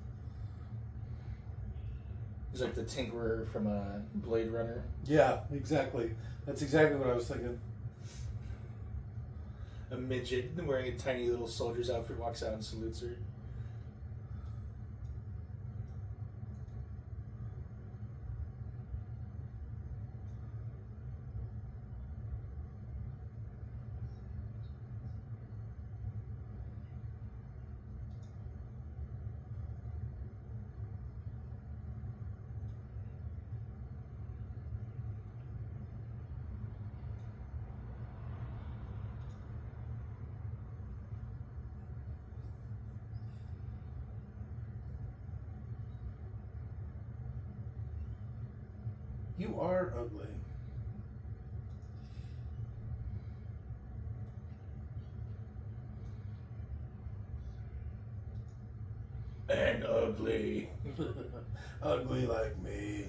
It's like the Tinkerer from Blade Runner. Yeah, exactly. That's exactly what I was thinking. A midget wearing a tiny little soldier's outfit walks out and salutes her. You are ugly. And ugly. Ugly like me.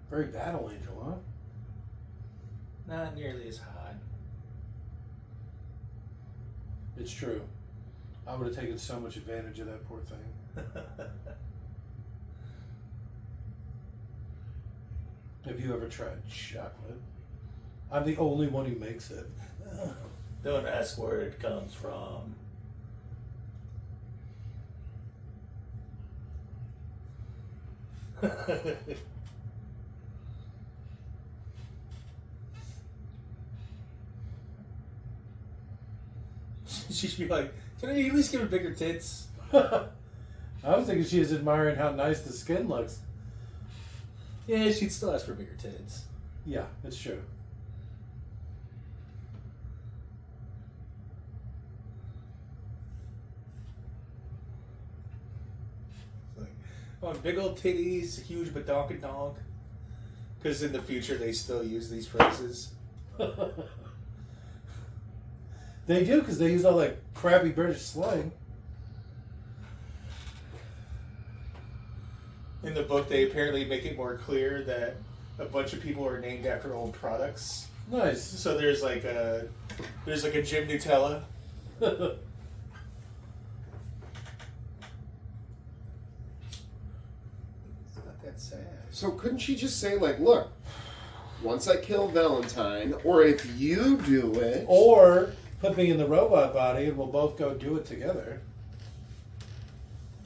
Very battle angel, huh? Not nearly as hot. It's true. I would have taken so much advantage of that poor thing. Have you ever tried chocolate? I'm the only one who makes it. Don't ask where it comes from. She should be like, can you at least give her bigger tits? I was thinking she was admiring how nice the skin looks. Yeah, she'd still ask for bigger tits. Yeah, it's true. Like, oh, big old titties, huge badonkadonk. Because in the future they still use these phrases. They do, because they use all that crappy British slang. In the book, they apparently make it more clear that a bunch of people are named after old products. Nice. So there's like a Jim Nutella. It's not that sad. So couldn't she just say, like, look, once I kill Valentine, or if you do it... Or put me in the robot body and we'll both go do it together.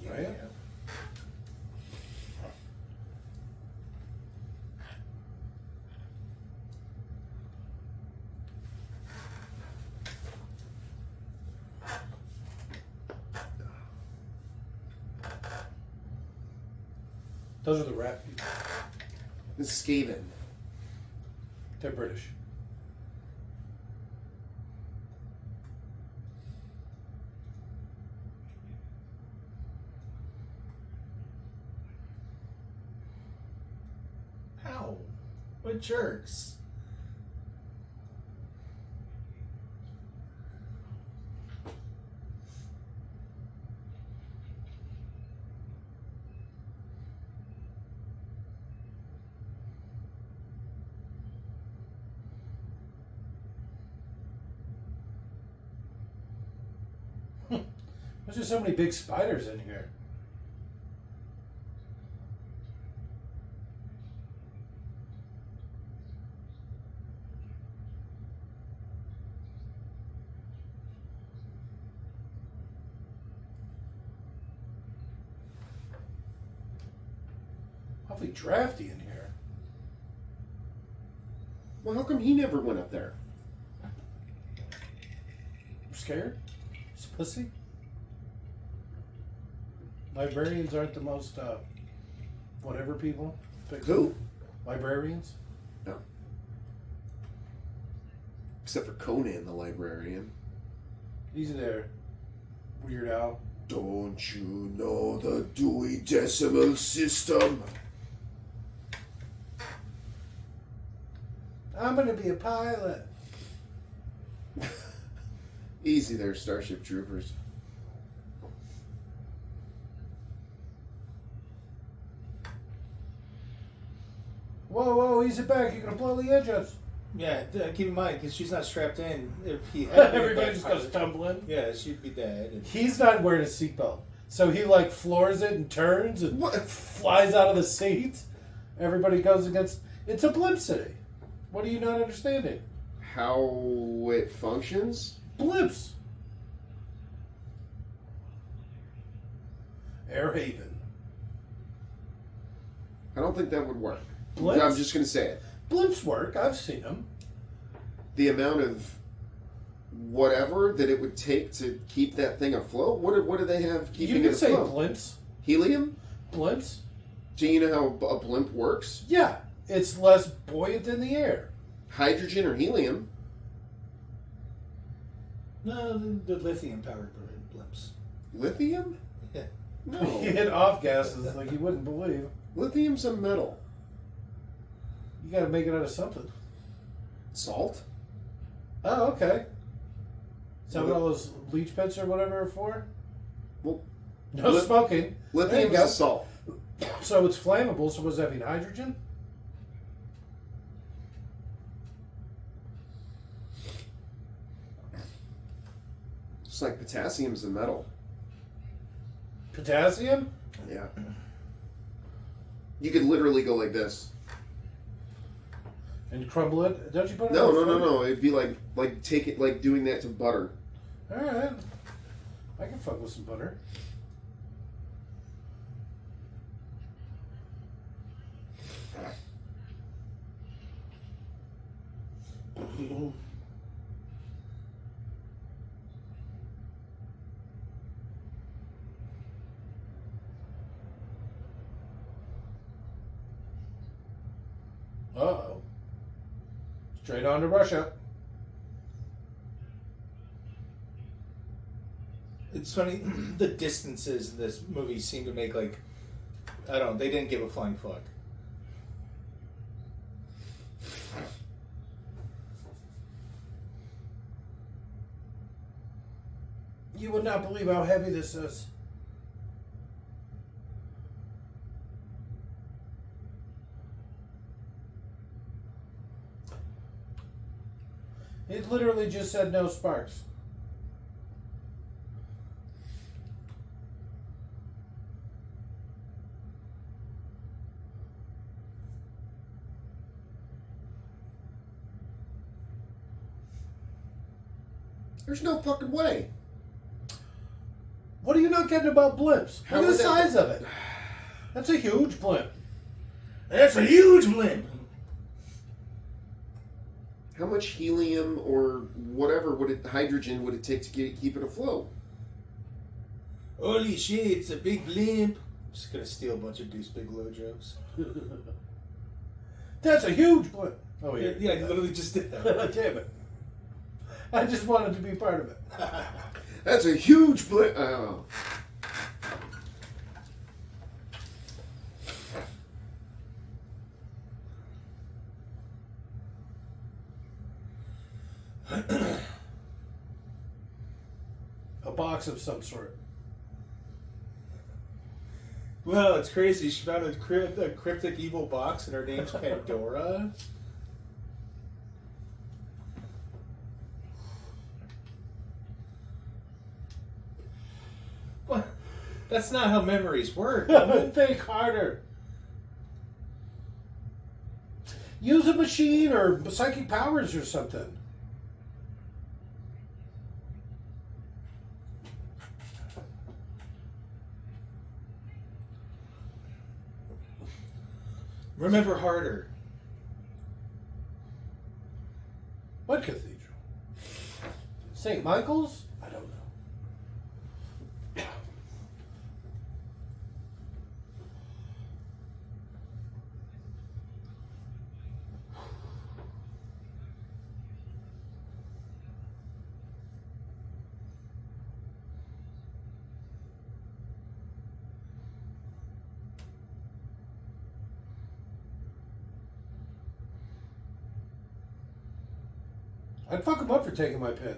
Right? Yeah. Those are the rat people. The Skaven. They're British. How? What jerks? There's just so many big spiders in here. Awfully drafty in here. Well, how come he never went up there? I'm scared? It's pussy? Librarians aren't the most, whatever people. Who? Librarians? No. Except for Conan the Librarian. Easy there. Weird Al. Don't you know the Dewey Decimal System? I'm gonna be a pilot. Easy there, Starship Troopers. Whoa, whoa, easy back. You're gonna blow the edges. Yeah, keep in mind because she's not strapped in. If he had Everybody just goes tumbling. Yeah, she'd be dead. And He's not wearing a seatbelt. So he like floors it and turns and What? flies out of the seat. Everybody goes against. It's a blimp city. What are you not understanding? How it functions? Blimps. Air Haven. I don't think that would work. Blimps? I'm just going to say it. Blimps work. I've seen them. The amount of whatever that it would take to keep that thing afloat. What do they have keeping You it can say afloat? blimps. Helium? Blimps? Do you know how a blimp works? Yeah. It's less buoyant in the air. Hydrogen or helium? No, the lithium-powered blimps. Lithium? Yeah. He No. hit off gases like you wouldn't believe. Lithium's a metal. You got to make it out of something. Salt? Oh, okay. Is that what all those leach pits or whatever are for? Well, No Lit- smoking. There lithium's you go. a salt. So it's flammable. So what does that mean? Hydrogen? Just like potassium's a metal. Potassium? Yeah. You could literally go like this. And crumble it? Don't you put it No, on no, no, food? no. It'd be like take it like doing that to butter. Alright. I can fuck with some butter. Uh-oh. Straight on to Russia. It's funny, the distances in this movie seem to make like, I don't know, they didn't give a flying fuck. You would not believe how heavy this is. It literally just said no sparks. There's no fucking way. What are you not getting about blimps? How Look at the would that- size of it. That's a huge blimp. That's a huge blimp! How much helium or whatever hydrogen would it take to keep it afloat? Holy shit, it's a big blimp. I'm just gonna steal a bunch of Deuce Bigelow jokes. That's a huge blimp. Oh, Yeah, yeah. I literally just did that. Damn it. I just wanted to be part of it. That's a huge Oh. A box of some sort. Well, it's crazy. She found a cryptic evil box and her name's Pandora. What? That's not how memories work. Think harder. Use a machine or psychic powers or something. Remember harder. What cathedral? St. Michael's? I don't know. I'd fuck him up for taking my pen.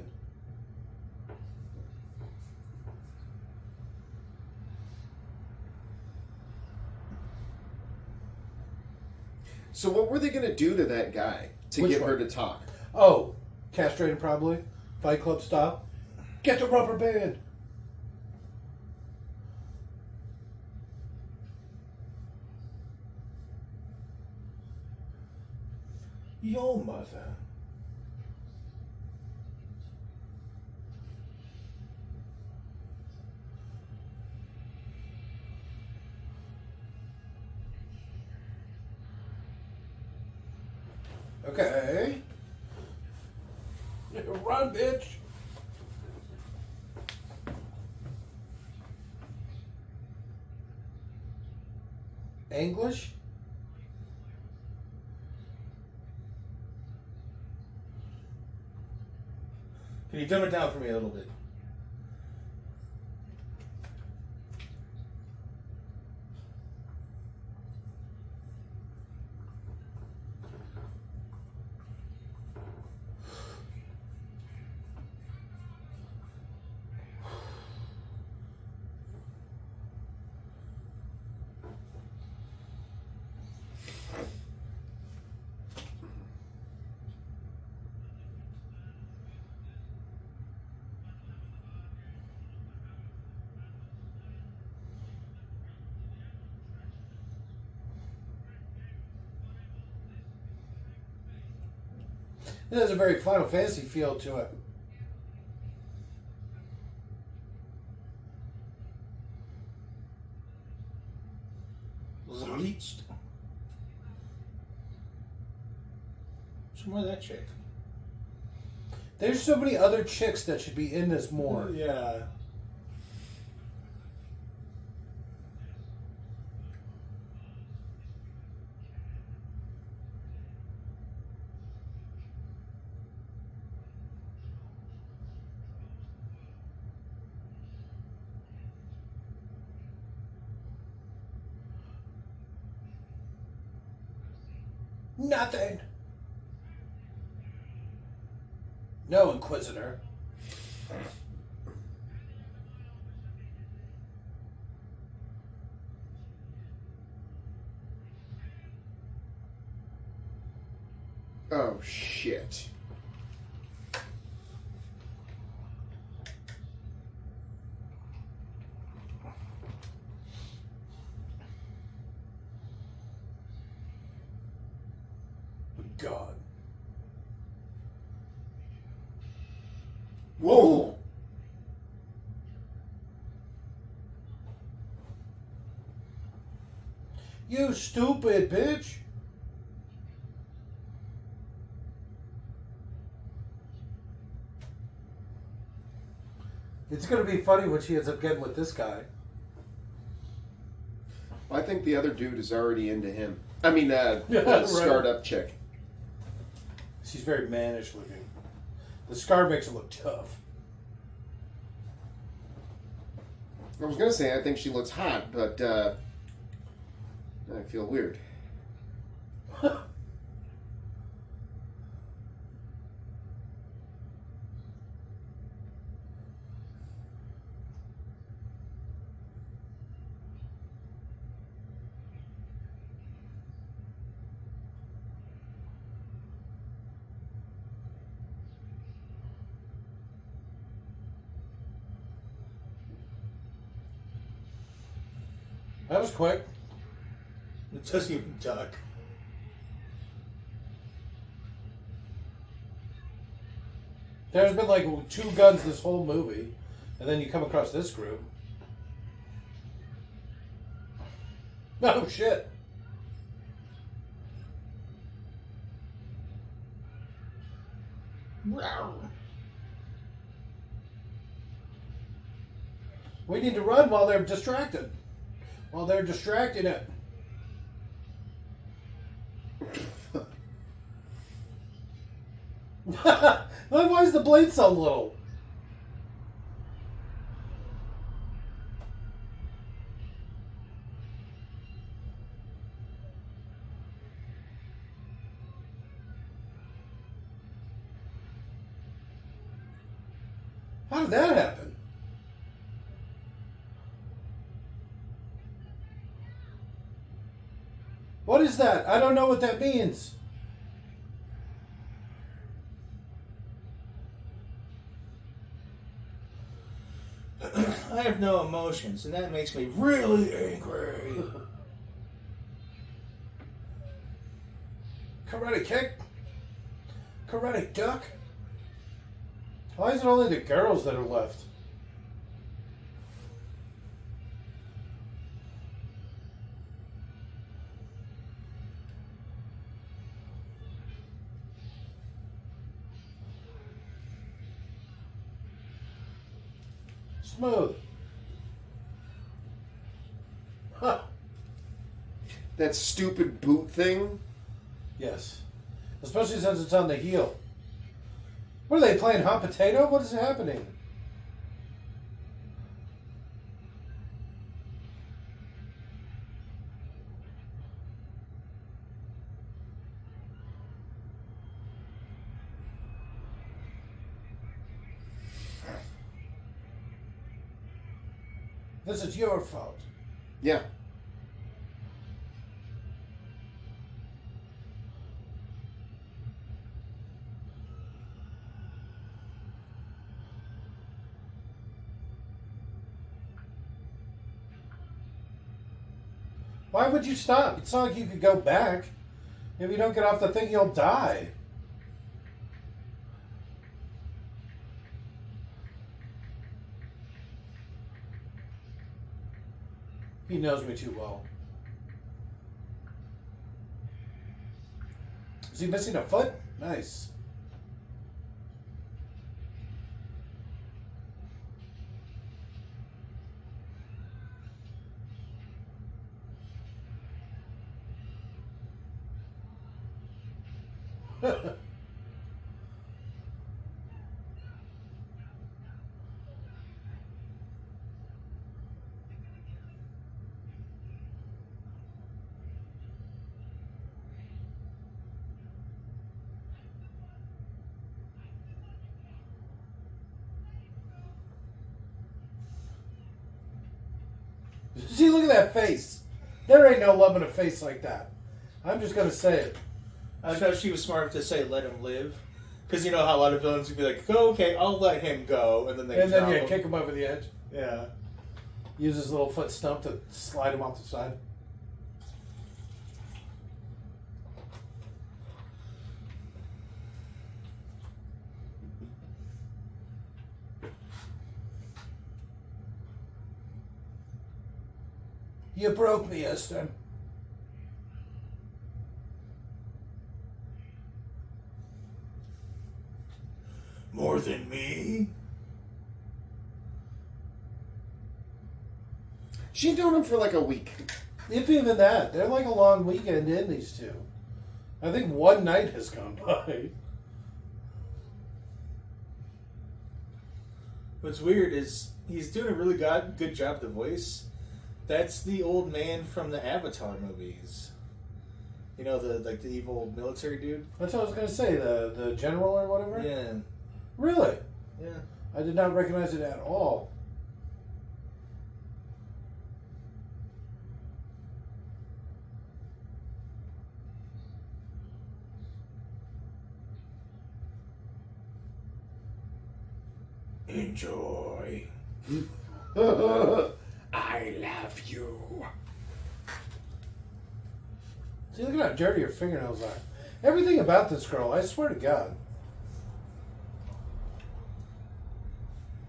So what were they going to do to that guy to Which get one? her to talk? Oh, castrated probably. Fight Club style. Get the rubber band. Your mother. Okay. Run, bitch. English? Can you dumb it down for me a little bit? It has a very Final Fantasy feel to it. Bleached. What's more of that chick? There's so many other chicks that should be in this more. Yeah. Nothing. No, Inquisitor. Oh, shit. God. Whoa! You stupid bitch. It's going to be funny when she ends up getting with this guy. I think the other dude is already into him. I mean, the Right. scarred up chick. She's very mannish looking. The scar makes her look tough. I was gonna say I think she looks hot, but I feel weird. That was quick. It doesn't even duck. There's been like 2 guns this whole movie, and then you come across this group. Oh shit. We need to run while they're distracted. While they're distracting it. Why is the blade so little? How did that happen? What is that? I don't know what that means. I have no emotions, and that makes me really angry. Karate kick? Karate duck? Why is it only the girls that are left? Smooth. Huh. That stupid boot thing. Yes. Especially since it's on the heel. What are they playing, hot potato? What is happening? This is your fault. Yeah. Why would you stop? It's not like you could go back. If you don't get off the thing, you'll die. He knows me too well. Is he missing a foot? Nice. See, look at that face. There ain't no love in a face like that. I'm just going to say it. I thought she was smart to say let him live. Because you know how a lot of villains would be like, "Go, okay, I'll let him go," and then they drop him. Kick him over the edge. Yeah. Use his little foot stump to slide him off the side. You broke me, Esther. More than me? She's known him for like a week. If even that. They're like a long weekend in, these two. I think one night has gone by. What's weird is he's doing a really good job with the voice. That's the old man from the Avatar movies. You know, the evil military dude? That's what I was going to say, the general or whatever? Yeah. Really? Yeah. I did not recognize it at all. Enjoy. I love you. See, look at how dirty her fingernails are. Everything about this girl, I swear to God.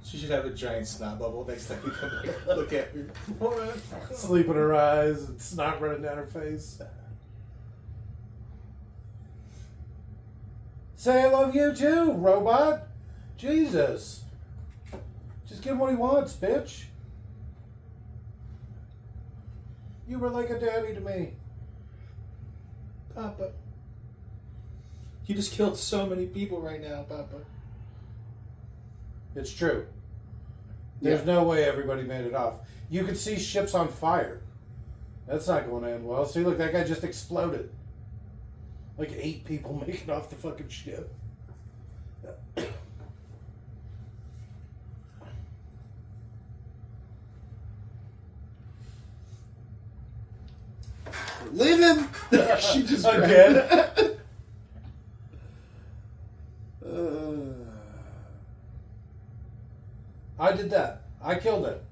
She should have a giant snot bubble next time you come back. Look at her. Sleep in her eyes and snot running down her face. Say I love you too, robot. Jesus. Just give him what he wants, bitch. You were like a daddy to me. Papa. You just killed so many people right now, Papa. It's true. There's no way everybody made it off. You could see ships on fire. That's not going to end well. See, look, that guy just exploded. Like 8 people making off the fucking ship. Leave him! She just Again? I did that. I killed it.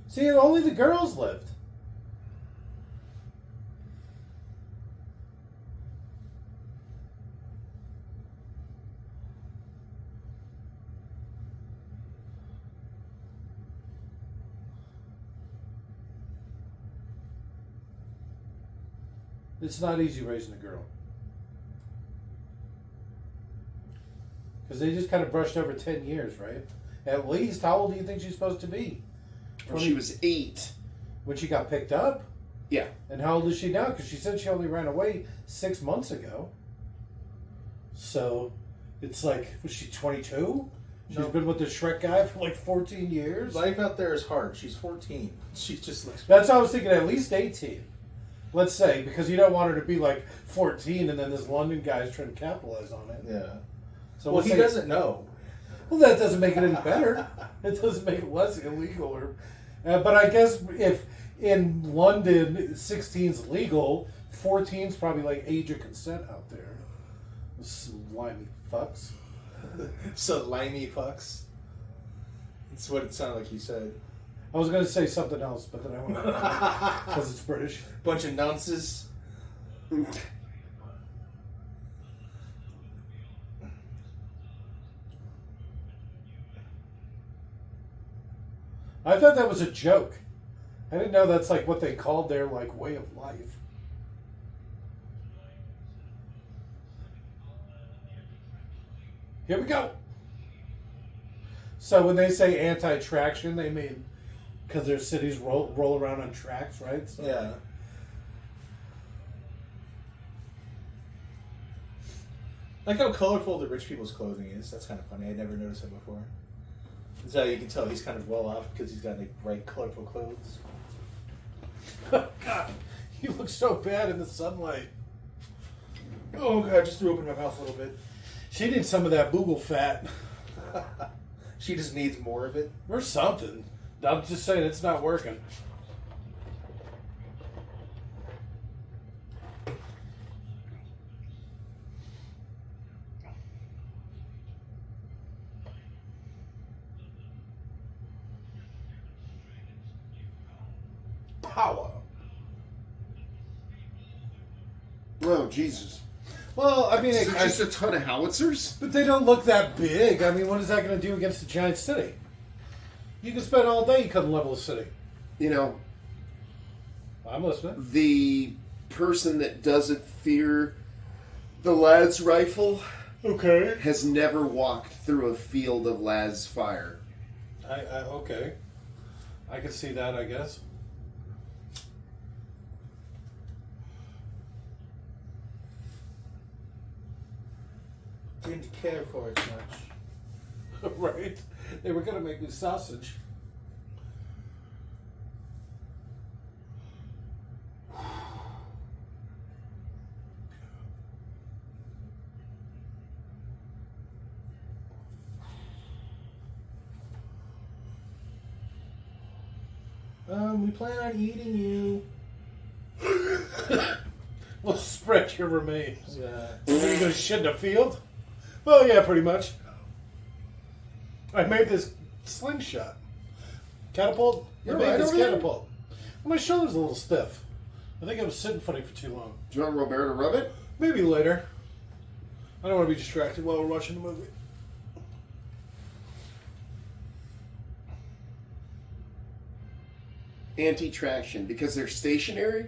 See, only the girls lived. It's not easy raising a girl. Because they just kind of brushed over 10 years, right? At least. How old do you think she's supposed to be? When she was 8. When she got picked up? Yeah. And how old is she now? Because she said she only ran away 6 months ago. So, it's like, was she 22? She's been with the Shrek guy for like 14 years? Life out there is hard. She's 14. She just looks... That's how I was thinking, at least 18. Let's say, because you don't want her to be like 14 and then this London guy is trying to capitalize on it. Yeah. So Well, he doesn't know. Well, that doesn't make it any better. It doesn't make it less illegal. But I guess if in London 16's legal, 14's probably like age of consent out there. Slimy fucks. Salami fucks. That's what it sounded like you said. I was going to say something else, but then I went because it's British. Bunch of nonces. I thought that was a joke. I didn't know that's like what they called their like way of life. Here we go. So when they say anti-traction, they mean because their cities roll around on tracks, right? So. Yeah. Like how colorful the rich people's clothing is. That's kind of funny. I'd never noticed that before. So you can tell he's kind of well off because he's got like bright, colorful clothes. God, you look so bad in the sunlight. Oh god, I just threw open my mouth a little bit. She needs some of that boogle fat. She just needs more of it. Or something. I'm just saying it's not working. Power. Oh, Jesus. Well, I mean, Is it just a ton of howitzers? but they don't look that big. I mean, what is that going to do against a giant city? You can spend all day, you couldn't level a city. You know, I'm listening. the person that doesn't fear the lad's rifle Okay. has never walked through a field of lad's fire. Okay. I can see that, I guess. Didn't care for it much. Right? They were going to make me sausage. We plan on eating you. Well, spread your remains. Yeah. Are you going to shit in a field? Well, yeah, pretty much. I made this slingshot. Catapult? You're I made right this over there? catapult. Well, my shoulder's a little stiff. I think I was sitting funny for too long. Do you want Robert to rub it? Maybe later. I don't want to be distracted while we're watching the movie. Anti-traction, because they're stationary?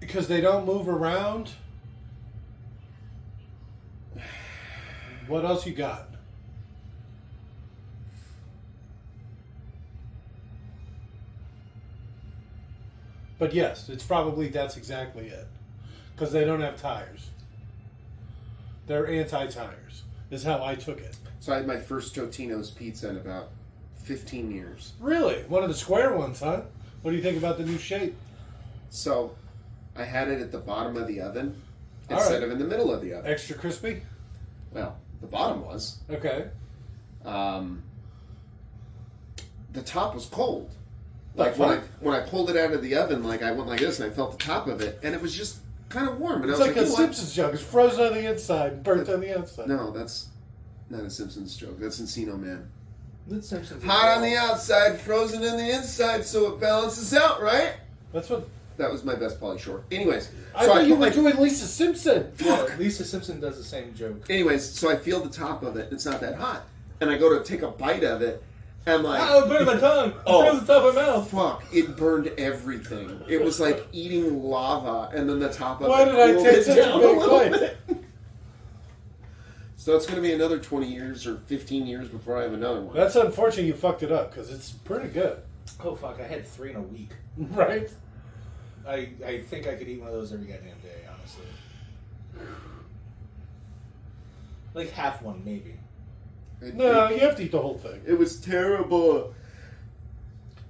Because they don't move around. What else you got? But yes, it's probably that's exactly it. Because they don't have tires. They're anti-tires, is how I took it. So I had my first Totino's pizza in about 15 years. Really? One of the square ones, huh? What do you think about the new shape? So I had it at the bottom of the oven All instead right. of in the middle of the oven. Extra crispy? Well, the bottom was. Okay. The top was cold. Like Like when I pulled it out of the oven, like I went like this and I felt the top of it, and it was just kind of warm. And It's I was like like, a you know what? Simpsons joke. It's frozen on the inside, burnt on the outside. No, that's not a Simpsons joke. That's Encino Man. That's Simpsons. Hot on the outside, frozen in the inside, so it balances out, right? That's what... That was my best Pauly Shore. Anyways, I thought you were doing Lisa Simpson. Yeah, Lisa Simpson does the same joke. Anyways, so I feel the top of it. It's not that hot, and I go to take a bite of it, and I'm like, Oh, it burned my tongue. Oh. I feel the top of my mouth. fuck! It burned everything. It was like eating lava, and then the top of Why it did I cooled take it such a down big little bite? bit. So it's going to be another 20 years or 15 years before I have another one. That's unfortunate you fucked it up, because it's pretty good. Oh fuck! I had 3 in a week. Right? I think I could eat one of those every goddamn day, honestly. Like half one, maybe. No, you have to eat the whole thing. It was terrible.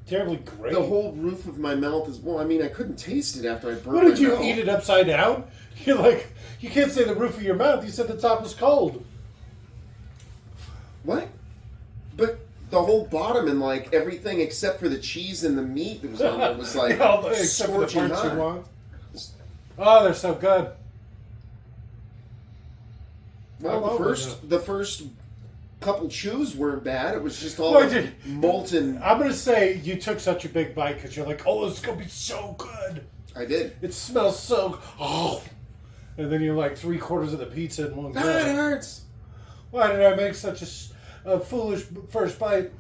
Terribly great. The whole roof of my mouth is... Well, I mean, I couldn't taste it after I burned What did my you mouth. eat it upside down? You're like, you can't say the roof of your mouth. You said the top was cold. What? But the whole bottom and, like, everything except for the cheese and the meat that was on it was, like, Except for the scorching parts you hot. want. Oh, they're so good. Well, I love the first couple chews weren't bad. It was just all Well, dude, molten. I'm going to say you took such a big bite because you're like, oh, it's going to be so good. I did. It smells so... Oh. And then you're like 3/4 of the pizza in one go. God, it hurts. Why did I make such a foolish first bite?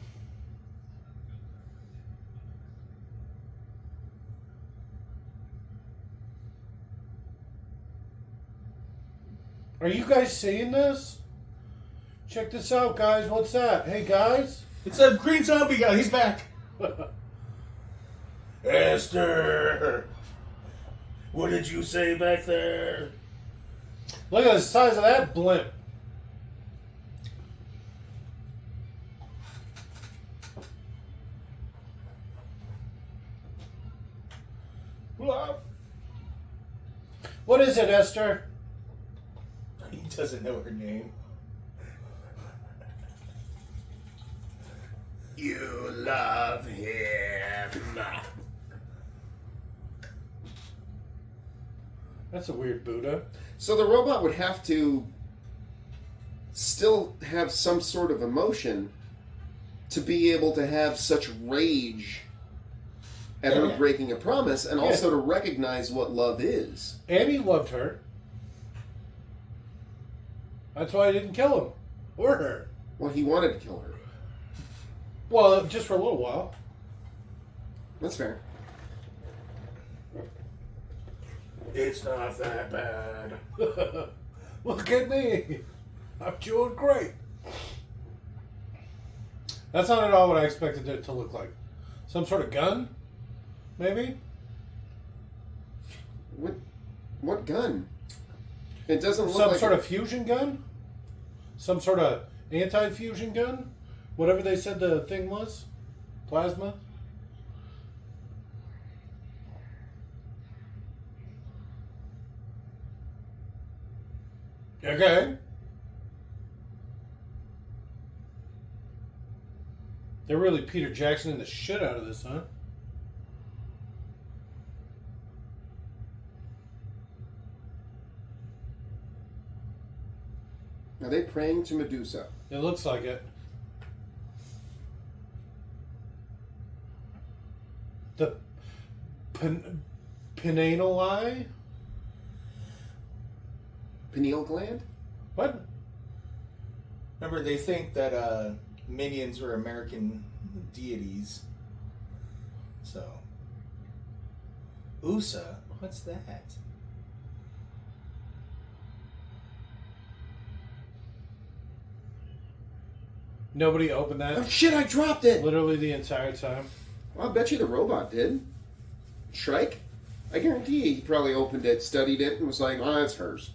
Are you guys seeing this? Check this out, guys. What's that? Hey, guys. It's a green zombie guy. He's back. Esther, what did you say back there? Look at the size of that blimp. What is it, Esther? He doesn't know her name. You love him. That's a weird Buddha. So the robot would have to still have some sort of emotion to be able to have such rage at her breaking a promise, and also to recognize what love is. And he loved her. That's why he didn't kill him. Or her. Well, he wanted to kill her. Well, just for a little while. That's fair. It's not that bad. Look at me. I'm doing great. That's not at all what I expected it to look like. Some sort of gun? Maybe? What gun? It doesn't look Some like sort of fusion gun? Some sort of anti-fusion gun? Whatever they said the thing was? Plasma? Okay. They're really Peter Jacksoning the shit out of this, huh? Are they praying to Medusa? It looks like it. The pineal eye? Pineal gland? What? Remember, they think that minions were American deities. So, USA, what's that? Nobody opened Oh that shit, I dropped it! literally the entire time. Well, I bet you the robot did. Shrike? I guarantee you he probably opened it, studied it, and was like, oh, that's hers.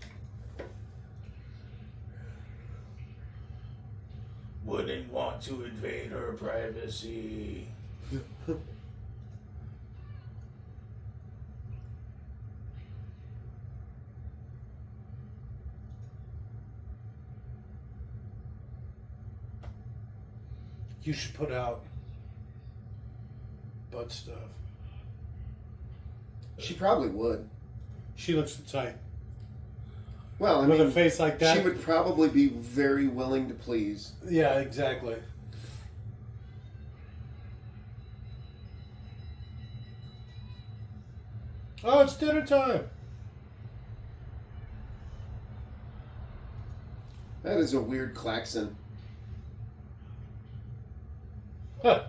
Wouldn't want to invade her privacy. You should put out butt stuff. She probably would. She looks the type. Well, I With mean, a face like that. she would probably be very willing to please. Yeah, exactly. Oh, it's dinner time. That is a weird klaxon. Huh.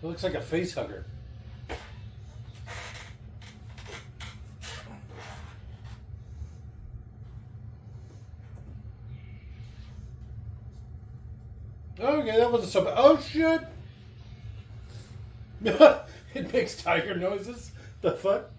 It looks like a face hugger. Okay, that wasn't so bad. Oh, shit! It makes tiger noises. The fuck?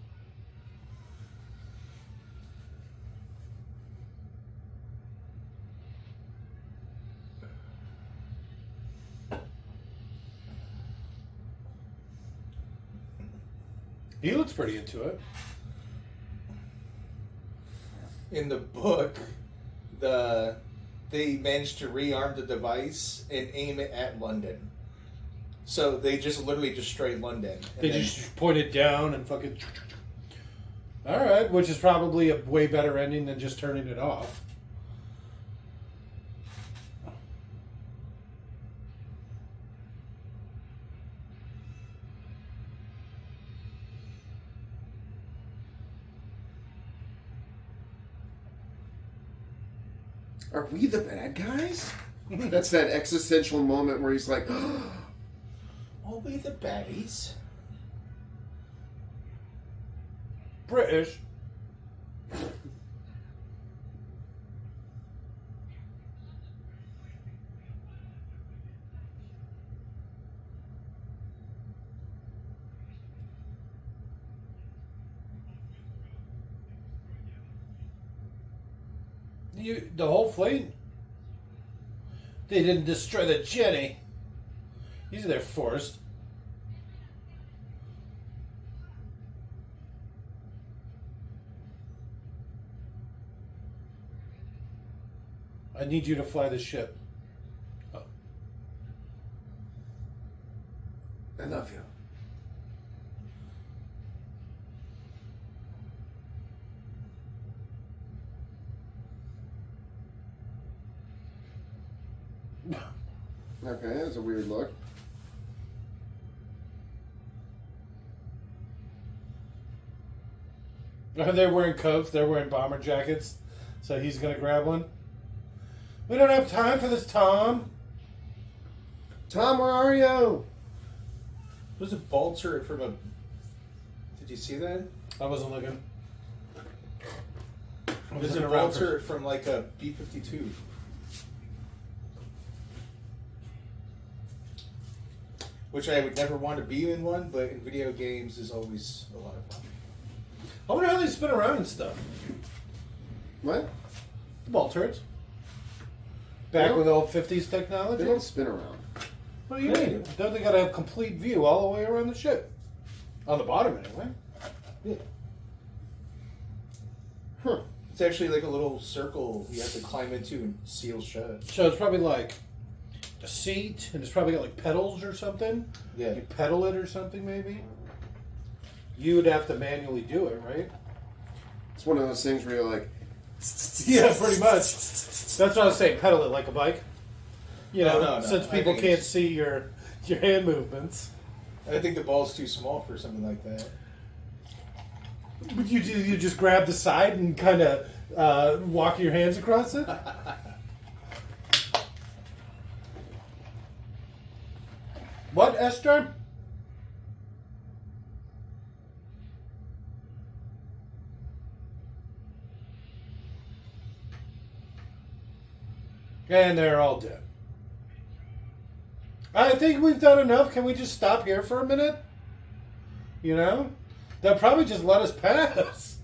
He looks pretty into it. In the book, they managed to rearm the device and aim it at London. So they just literally destroyed London. They just point it down and fucking... Alright, which is probably a way better ending than just turning it off. Are we the bad guys? That's that existential moment where he's like, Are we the baddies? British. The whole fleet? They didn't destroy the Jenny. These are their forced. I need you to fly the ship. Oh. I love you. Okay, that's a weird look. They're wearing coats, they're wearing bomber jackets, so he's gonna grab one. We don't have time for this, Tom. Tom, where are you? There's a ball turret from a... Did you see that? I wasn't looking. There's a ball turret from like a B-52. Which I would never want to be in one, but in video games is always a lot of fun. I wonder how they spin around and stuff. What? The ball turrets. Back with old 50s technology. They don't spin around. What do you mean? Don't they gotta have complete view all the way around the ship? On the bottom, anyway. Yeah. Huh. It's actually like a little circle you have to climb into and seal shut. So it's probably like a seat, and it's probably got like pedals or something. Yeah. You pedal it or something, maybe. You would have to manually do it, right? It's one of those things where you're like, Yeah, pretty much. That's what I was saying. Pedal it like a bike. You know, No. since I people think can't it's- see your hand movements. I think the ball's too small for something like that. But you just grab the side and kind of walk your hands across it. What, Esther? And they're all dead. I think we've done enough. Can we just stop here for a minute? You know? They'll probably just let us pass.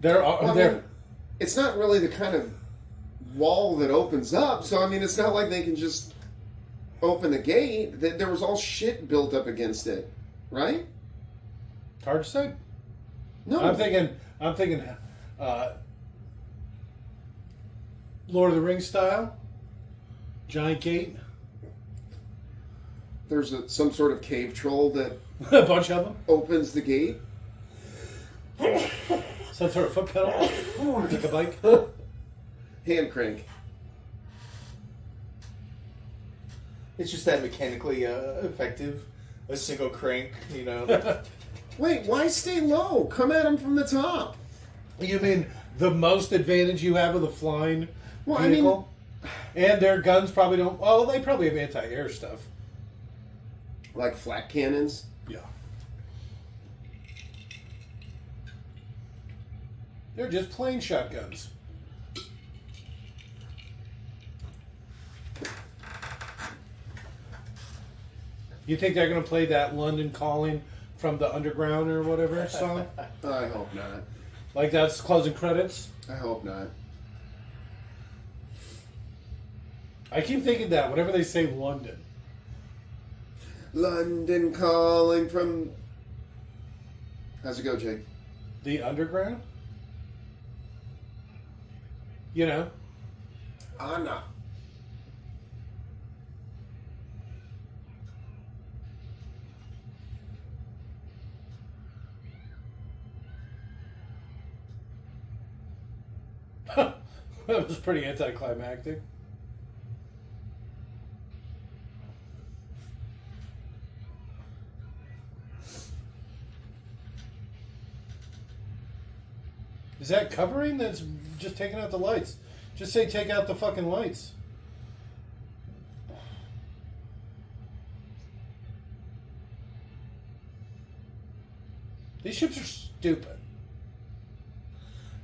It's not really the kind of wall that opens up, so I mean, it's not like they can just open the gate. There was all shit built up against it, right? Hard to say. No. I'm thinking Lord of the Rings style. Giant gate. There's some sort of cave troll that A bunch of them. opens the gate. Some sort of foot pedal. Like a bike. Hand crank. It's just that mechanically effective. A single crank, you know. Wait, why stay low? Come at them from the top. You mean the most advantage you have with a flying Well, I vehicle? And their guns probably don't... Well, they probably have anti-air stuff. Like flat cannons? Yeah. They're just plain shotguns. You think they're going to play that London Calling from the Underground or whatever song? I hope not. Like that's closing credits? I hope not. I keep thinking that whenever they say London. London Calling from... How's it go, Jake? The Underground? You know? Anna. That was pretty anticlimactic. Is that covering? That's just taking out the lights. Just say take out the fucking lights. These ships are stupid.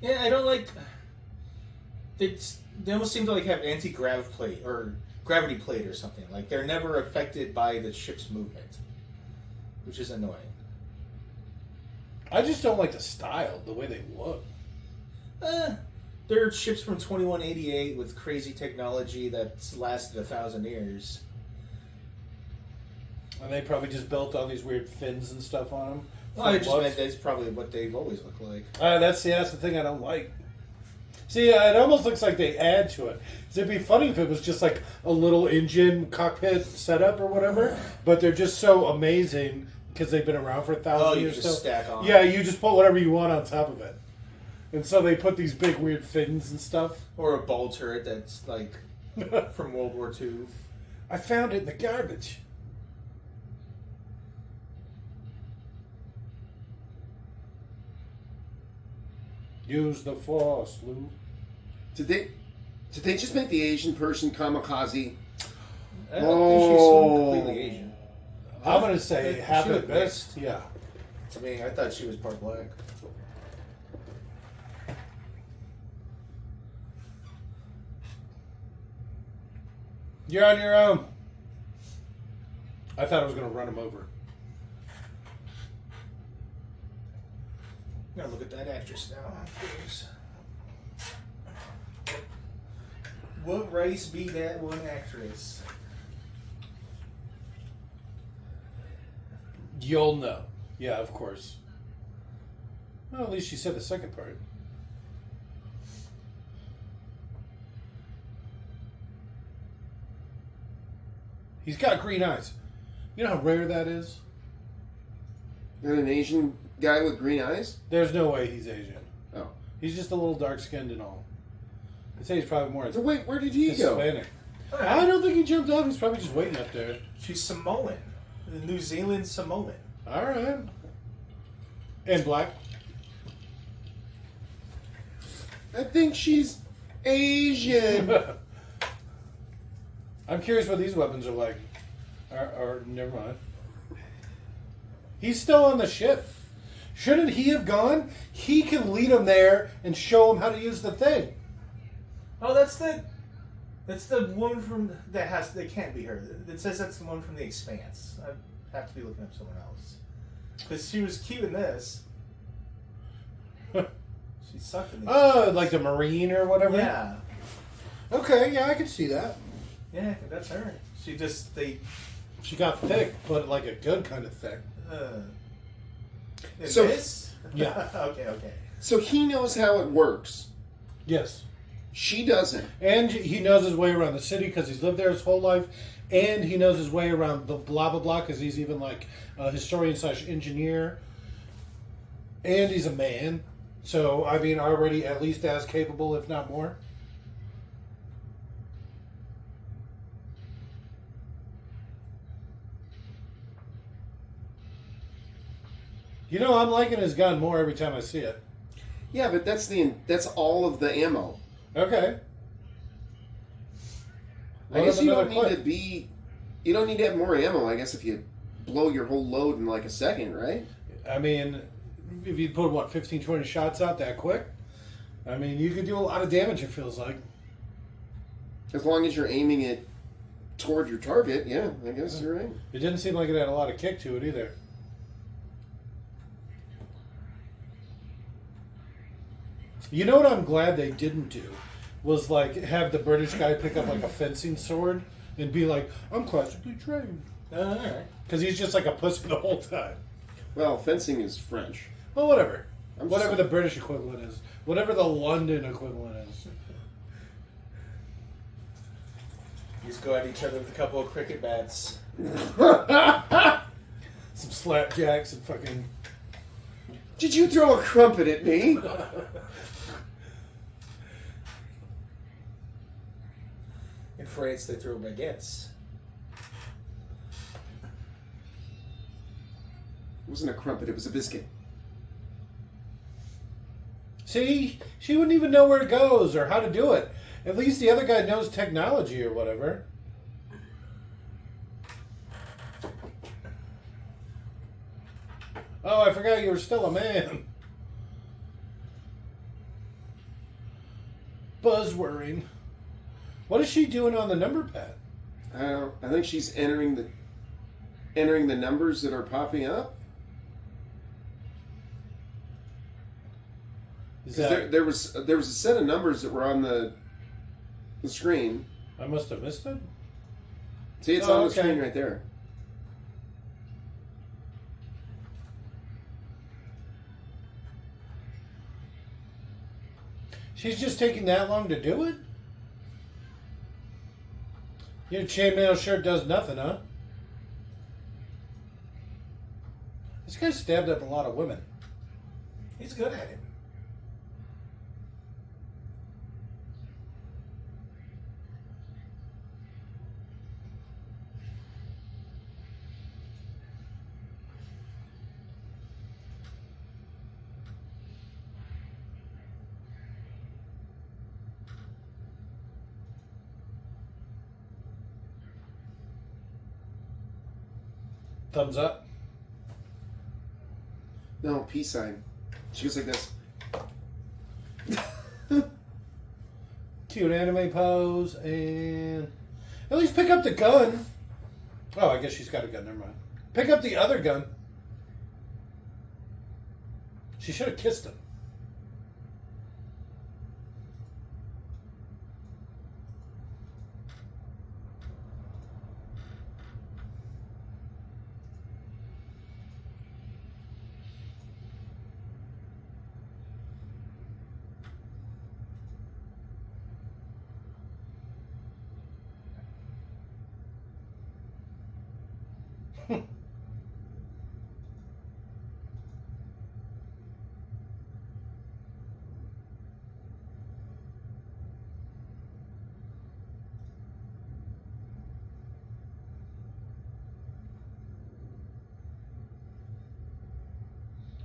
Yeah, I don't like. They almost seem to like have anti-grav plate or gravity plate or something. Like they're never affected by the ship's movement, which is annoying. I just don't like the style, the way they look. They're ships from 2188 with crazy technology that's lasted 1,000 years. And they probably just built all these weird fins and stuff on them. Well, I just meant that's probably what they've always looked like. That's the thing I don't like. See, it almost looks like they add to it. It'd be funny if it was just like a little engine cockpit setup or whatever, but they're just so amazing because they've been around for 1,000 years. You just stack on. Yeah, you just put whatever you want on top of it. And so they put these big weird fins and stuff. Or a ball turret that's like from World War II. I found it in the garbage. Use the force, Lou. Did they just make the Asian person kamikaze? I don't think she's so completely Asian. I'm going to say She half at looked best. Yeah. I mean, I thought she was part black. You're on your own. I thought I was going to run him over. I'm gonna look at that actress now. Please. What race be that one actress? You'll know. Yeah, of course. Well, at least she said the second part. He's got green eyes. You know how rare that is? And an Asian guy with green eyes? There's no way he's Asian. Oh. He's just a little dark-skinned and all. I'd say he's probably more So wait, where did he go? Hispanic. I don't think he jumped off. He's probably just waiting up there. She's Samoan. New Zealand Samoan. All right. And black. I think she's Asian. I'm curious what these weapons are like. Or never mind. He's still on the ship. Shouldn't he have gone? He can lead them there and show them how to use the thing. Oh, that's the woman from that can't be her. It says that's the one from The Expanse. I have to be looking up someone else because she was cute in this. She sucked in this. Oh, like the Marine or whatever? Yeah. Okay, yeah, I can see that. Yeah, I think that's her. She got thick, but like a good kind of thick. Is So- this? Yeah. Okay. So he knows how it works. Yes. She doesn't. And he knows his way around the city because he's lived there his whole life. And he knows his way around the blah, blah, blah because he's even like a historian / engineer. And he's a man. So, I mean, already at least as capable, if not more. You know, I'm liking his gun more every time I see it. Yeah, but that's all of the ammo. Okay. I guess you don't need to have more ammo. I guess if you blow your whole load in like a second, right? I mean, if you put, what, 15, 20 shots out that quick, I mean, you could do a lot of damage, it feels like. As long as you're aiming it toward your target, yeah, I guess you're right. It didn't seem like it had a lot of kick to it either. You know what I'm glad they didn't do? Was like have the British guy pick up like a fencing sword and be like, I'm classically trained. Alright. Because he's just like a pussy the whole time. Well, fencing is French. Well, whatever. I'm Whatever just- the British equivalent is. Whatever the London equivalent is. You just go at each other with a couple of cricket bats. Some slapjacks and fucking... Did you throw a crumpet at me? In France, they throw baguettes. It wasn't a crumpet, it was a biscuit. See? She wouldn't even know where it goes or how to do it. At least the other guy knows technology or whatever. Oh, I forgot you were still a man. Buzzworrying. What is she doing on the number pad? I think she's entering the numbers that are popping up. Is Because that, there was a set of numbers that were on the screen. I must have missed it. See, it's Oh, on the okay. screen right there. She's just taking that long to do it? Your chainmail shirt does nothing, huh? This guy stabbed up a lot of women. He's good at it. Thumbs up. No, peace sign. She goes like this. Cute anime pose, and at least pick up the gun. Oh, I guess she's got a gun. Never mind. Pick up the other gun. She should have kissed him.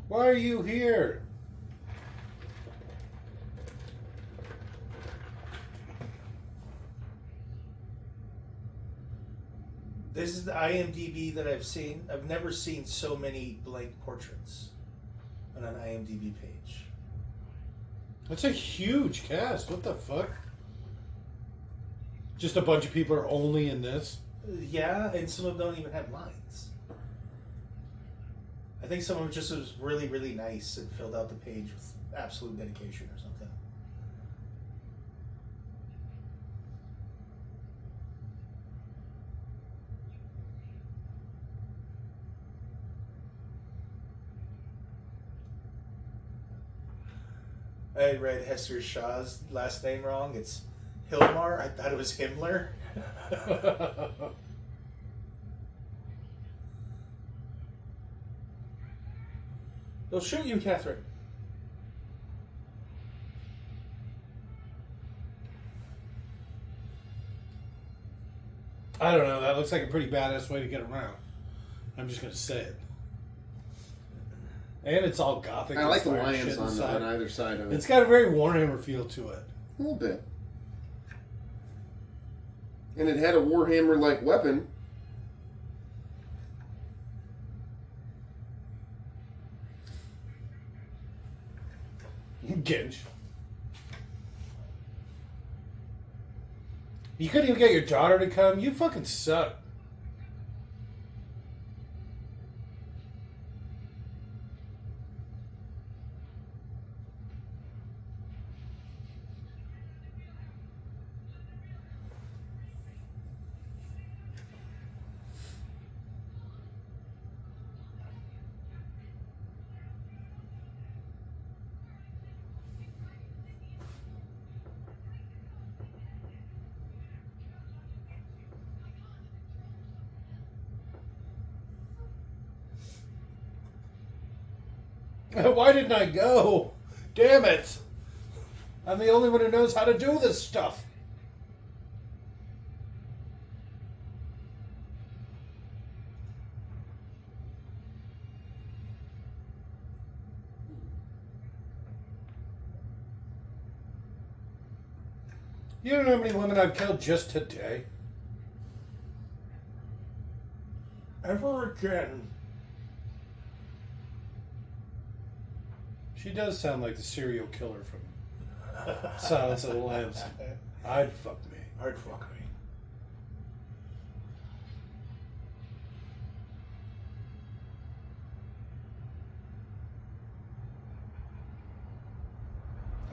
Why are you here? This is the IMDb that I've seen. I've never seen so many blank portraits on an IMDb page. That's a huge cast. What the fuck? Just a bunch of people are only in this. Yeah, and some of them don't even have lines. I think some of them just was really, really nice and filled out the page with absolute dedication or something. I read Hester Shaw's last name wrong. It's Hilmar. I thought it was Himmler. They'll shoot you, Catherine. I don't know. That looks like a pretty badass way to get around. I'm just gonna say it. And it's all gothic. I like the inspired lions shit on inside. either side of it. It's got a very Warhammer feel to it. A little bit. And it had a Warhammer-like weapon. Ginge. You couldn't even get your daughter to come? You fucking suck. Why didn't I go? Damn it. I'm the only one who knows how to do this stuff. You don't know how many women I've killed just today? Ever again. She does sound like the serial killer from Silence of the Lambs. I'd fuck me. I'd fuck me.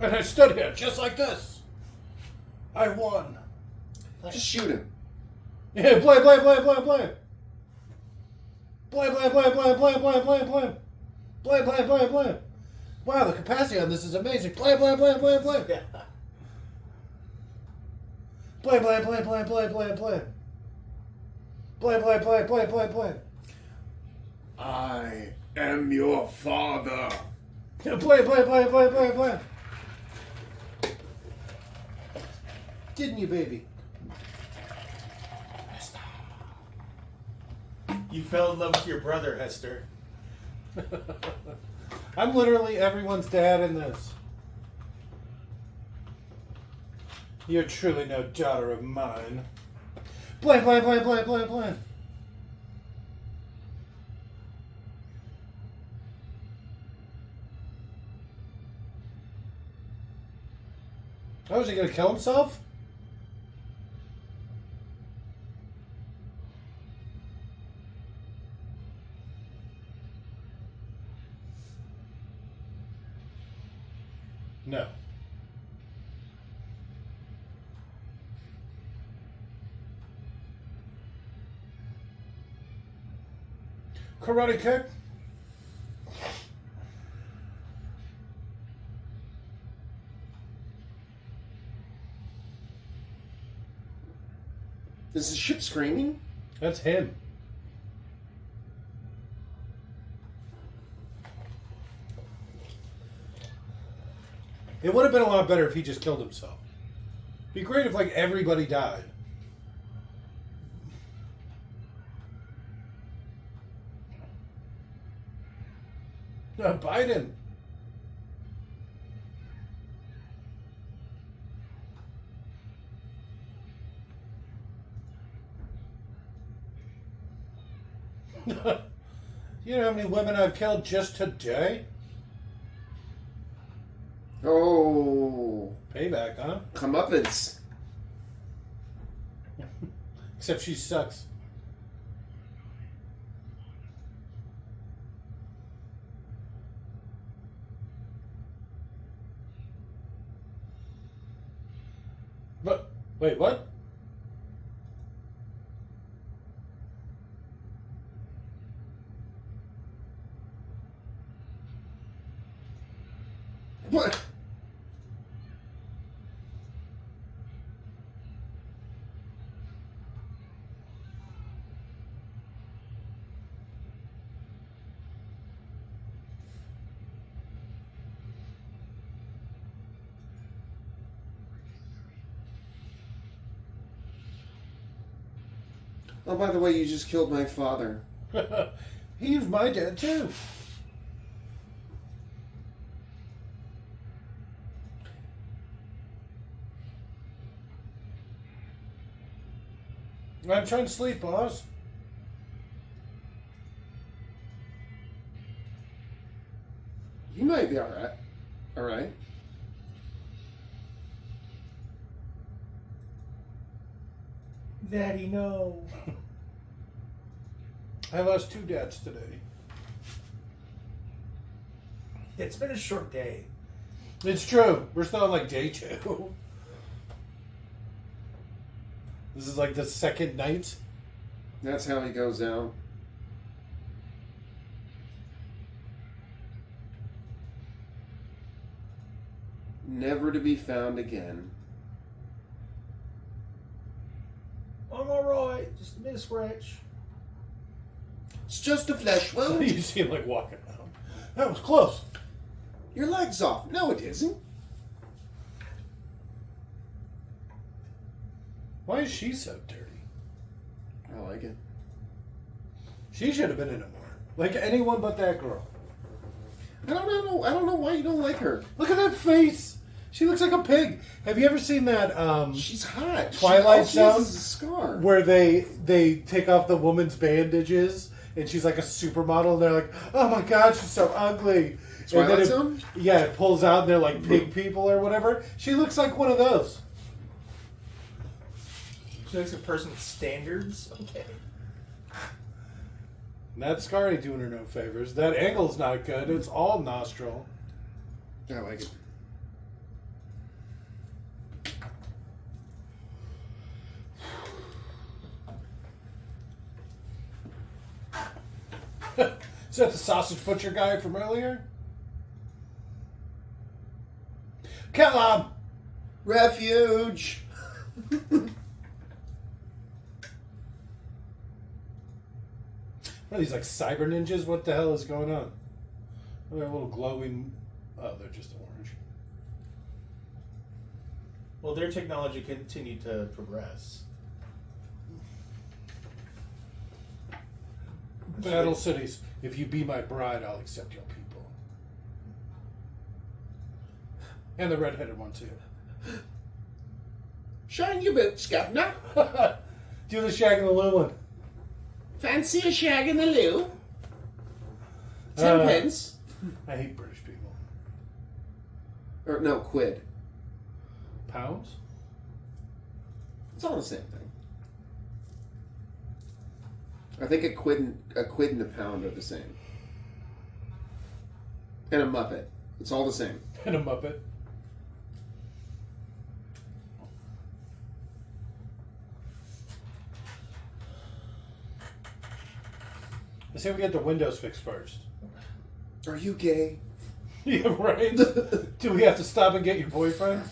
And I stood here just like this. I won. Just shoot him. Yeah, play. Play. Play. Play. Play. Play. Play. Play. Play. Play. Play. Play. Play. Play. Play. Play. Wow, the capacity on this is amazing. Play. Play. Play. Play. Play. Yeah. Play. Play. Play. Play. Play. Play. Play. Play. Play. Play. Play. Play. Play. I am your father. Play. Play. Play. Play. Play. Play. Didn't you, baby? You fell in love with your brother, Hester. I'm literally everyone's dad in this. You're truly no daughter of mine. Play, play, play, play, play, play. Oh, is he gonna kill himself? No. Karate kick. Is the ship screaming? That's him. It would have been a lot better if he just killed himself. It'd be great if, like, everybody died. Biden. You know how many women I've killed just today? Oh. Payback, huh? Comeuppance. Except she sucks. But, wait, what? What? Oh, by the way, you just killed my father. He was my dad, too. I'm trying to sleep, boss. You might be alright. Alright. Daddy, no. I lost 2 dads today. It's been a short day. It's true. We're still on like day 2. This is like the second night. That's how he goes out. Never to be found again. I'm alright. Just a bit of scratch. It's just a flesh wound. You see him like walking down. That was close. Your leg's off. No, it isn't. Why is she so dirty? I like it. She should have been in it more. Like anyone but that girl. I don't know why you don't like her. Look at that face. She looks like a pig. Have you ever seen that She's hot. Twilight She has Zone is a scar. where they take off the woman's bandages and she's like a supermodel and they're like, oh my god, she's so ugly. Twilight and then Zone? Yeah, it pulls out and they're like pig people or whatever. She looks like one of those. She looks like a person with standards. Okay. That scar ain't doing her no favors. That angle's not good. It's all nostril. I like it. Is that the sausage butcher guy from earlier? Kill him! Refuge. What are these, like cyber ninjas? What the hell is going on? They're a little glowing. Oh, they're just orange. Well, their technology continued to progress. Battle cities. If you be my bride, I'll accept your people. And the redheaded one too. Shine your boots, Governor. Do the shag and the loo one. Fancy a shag in the loo? 10 pence. I hate British people. Or no, quid. Pounds? It's all the same thing. I think a quid and a pound are the same. And a muppet. It's all the same. And a muppet. I say we get the windows fixed first. Are you gay? Yeah, right? Do we have to stop and get your boyfriend?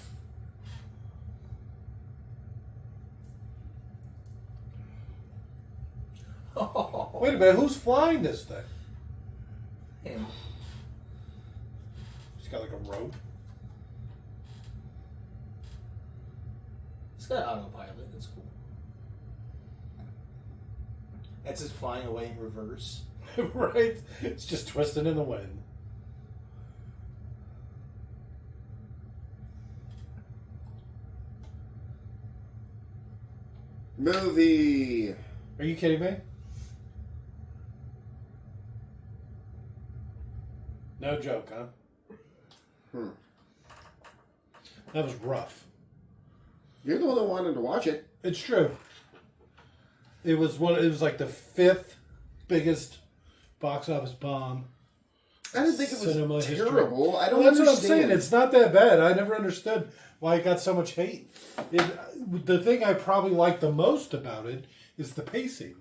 Wait a minute, who's flying this thing? Him. He's got like a rope. It's got autopilot. That's cool. That's just flying away in reverse. Right? It's just twisting in the wind. Movie. Are you kidding me? No joke, huh? That was rough. You're the one that wanted to watch it. It's true. It was like the 5th biggest box office bomb. I didn't think it was Cinema history. terrible. I don't Well, that's understand. what I'm saying. It's not that bad. I never understood why it got so much hate. The thing I probably like the most about it is the pacing.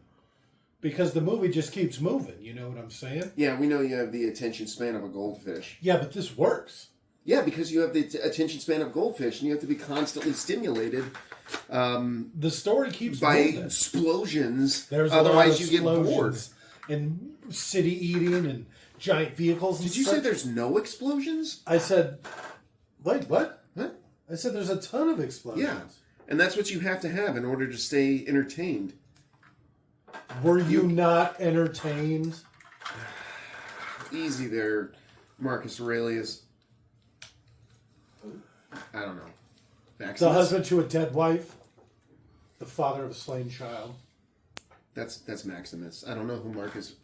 Because the movie just keeps moving. You know what I'm saying? Yeah, we know you have the attention span of a goldfish. Yeah, but this works. Yeah, because you have the attention span of goldfish, and you have to be constantly stimulated The story keeps by moving. explosions. There's a lot of Otherwise, you get bored. explosions and city eating and giant vehicles. And Did you stuff. say there's no explosions? I said, wait, what? Huh? I said there's a ton of explosions. Yeah, and that's what you have to have in order to stay entertained. Were you not entertained? Easy there, Marcus Aurelius. I don't know. Maximus? The husband to a dead wife, the father of a slain child. That's Maximus. I don't know who Marcus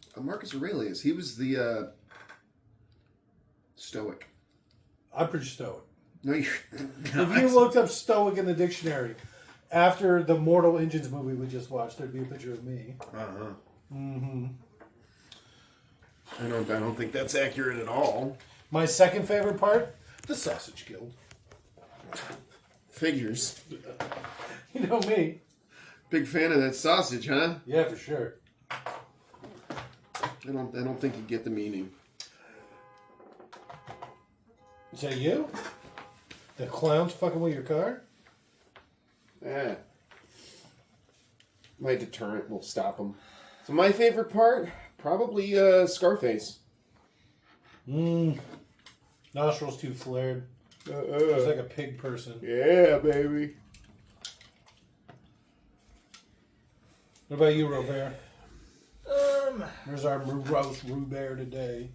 Aurelius. He was the Stoic. I'm pretty stoic. No, you're If you looked up stoic in the dictionary, After the Mortal Engines movie we just watched, there'd be a picture of me. Uh-huh. Mm-hmm. I don't think that's accurate at all. My second favorite part, the Sausage Guild. Figures. You know me. Big fan of that sausage, huh? Yeah, for sure. I don't think you get the meaning. Is that you? The clown's fucking with your car? Yeah. My deterrent will stop them. So my favorite part, probably Scarface. Nostrils too flared. He's like a pig person. Yeah, baby. What about you, Robert? There's our roast Robert today.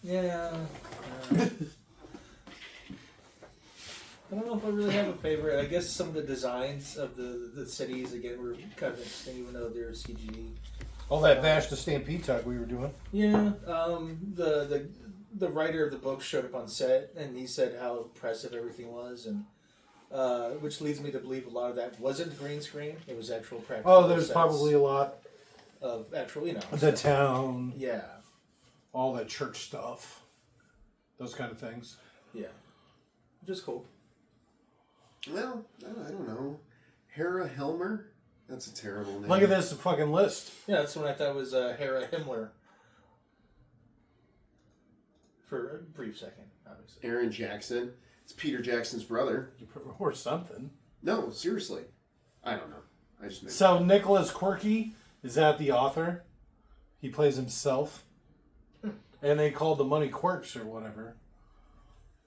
Yeah. I don't know if I really have a favorite. I guess some of the designs of the cities, again, were kind of interesting, even though they're CG. All that Bash the Stampede talk we were doing. Yeah. The writer of the book showed up on set, and he said how impressive everything was, and which leads me to believe a lot of that wasn't green screen. It was actual practical. Oh, there's sets probably a lot. of actual, The town. Yeah. All that church stuff. Those kind of things. Yeah. Which is cool. Well, I don't know. Hera Helmer? That's a terrible name. Look at this fucking list. Yeah, that's when I thought it was Hera Himmler. For a brief second, obviously. Aaron Jackson. It's Peter Jackson's brother. Or something. No, seriously. I don't know. I just made So Nicholas Quirky, is that the author? He plays himself. And they called the money Quirks or whatever.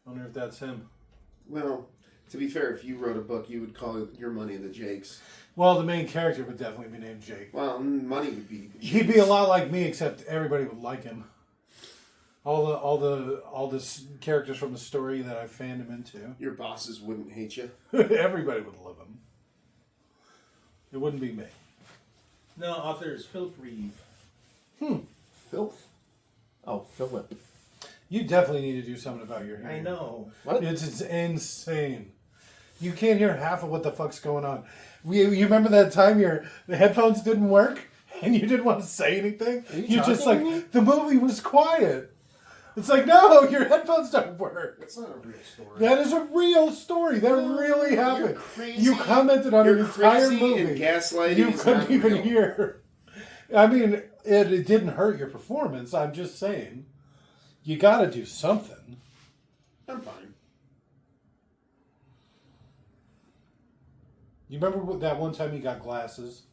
I wonder if that's him. Well, to be fair, if you wrote a book, you would call your money the Jakes. Well, the main character would definitely be named Jake. Well, money would be. He'd be a lot like me, except everybody would like him. All the characters from the story that I fanned him into. Your bosses wouldn't hate you. Everybody would love him. It wouldn't be me. No, author is Philip Reeve. Filth? Oh, Philip. You definitely need to do something about your hair. I know. What? It's insane. You can't hear half of what the fuck's going on. You remember that time the headphones didn't work and you didn't want to say anything? You're just talking to me? like, the movie was quiet. It's like, no, your headphones don't work. That's not a real story. That is a real story. That really happened. crazy. You commented on an entire crazy movie. And gaslighting You is couldn't not even real. hear. I mean, it didn't hurt your performance. I'm just saying. You got to do something. I'm fine. You remember that one time you got glasses?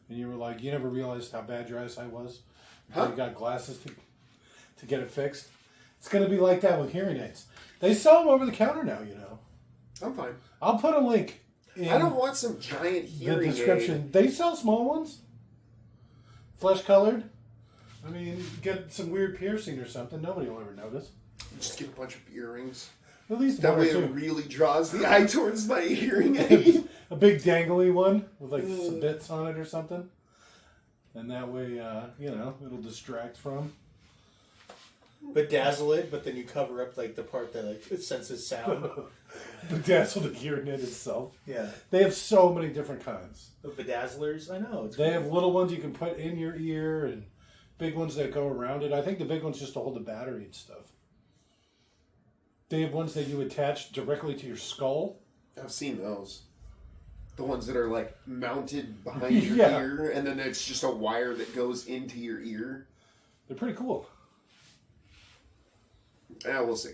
And you were like, you never realized how bad your eyesight was? Until Huh? you got glasses to get it fixed? It's going to be like that with hearing aids. They sell them over the counter now, you know. I'm fine. I'll put a link in I don't want some giant the hearing description. aid. They sell small ones. Flesh colored. I mean, get some weird piercing or something. Nobody will ever notice. Just get a bunch of earrings. At least That one or way it two. really draws the eye towards my hearing aid. A big dangly one with like some bits on it or something. And that way, it'll distract from. Bedazzle it, but then you cover up like the part that like it senses sound. Bedazzle the hearing aid itself. Yeah. They have so many different kinds. The bedazzlers, I know. It's They cool. have little ones you can put in your ear and big ones that go around it. I think the big one's just to hold the battery and stuff. They have ones that you attach directly to your skull. I've seen those. The ones that are like mounted behind your Yeah. ear, and then it's just a wire that goes into your ear. They're pretty cool. Yeah, we'll see.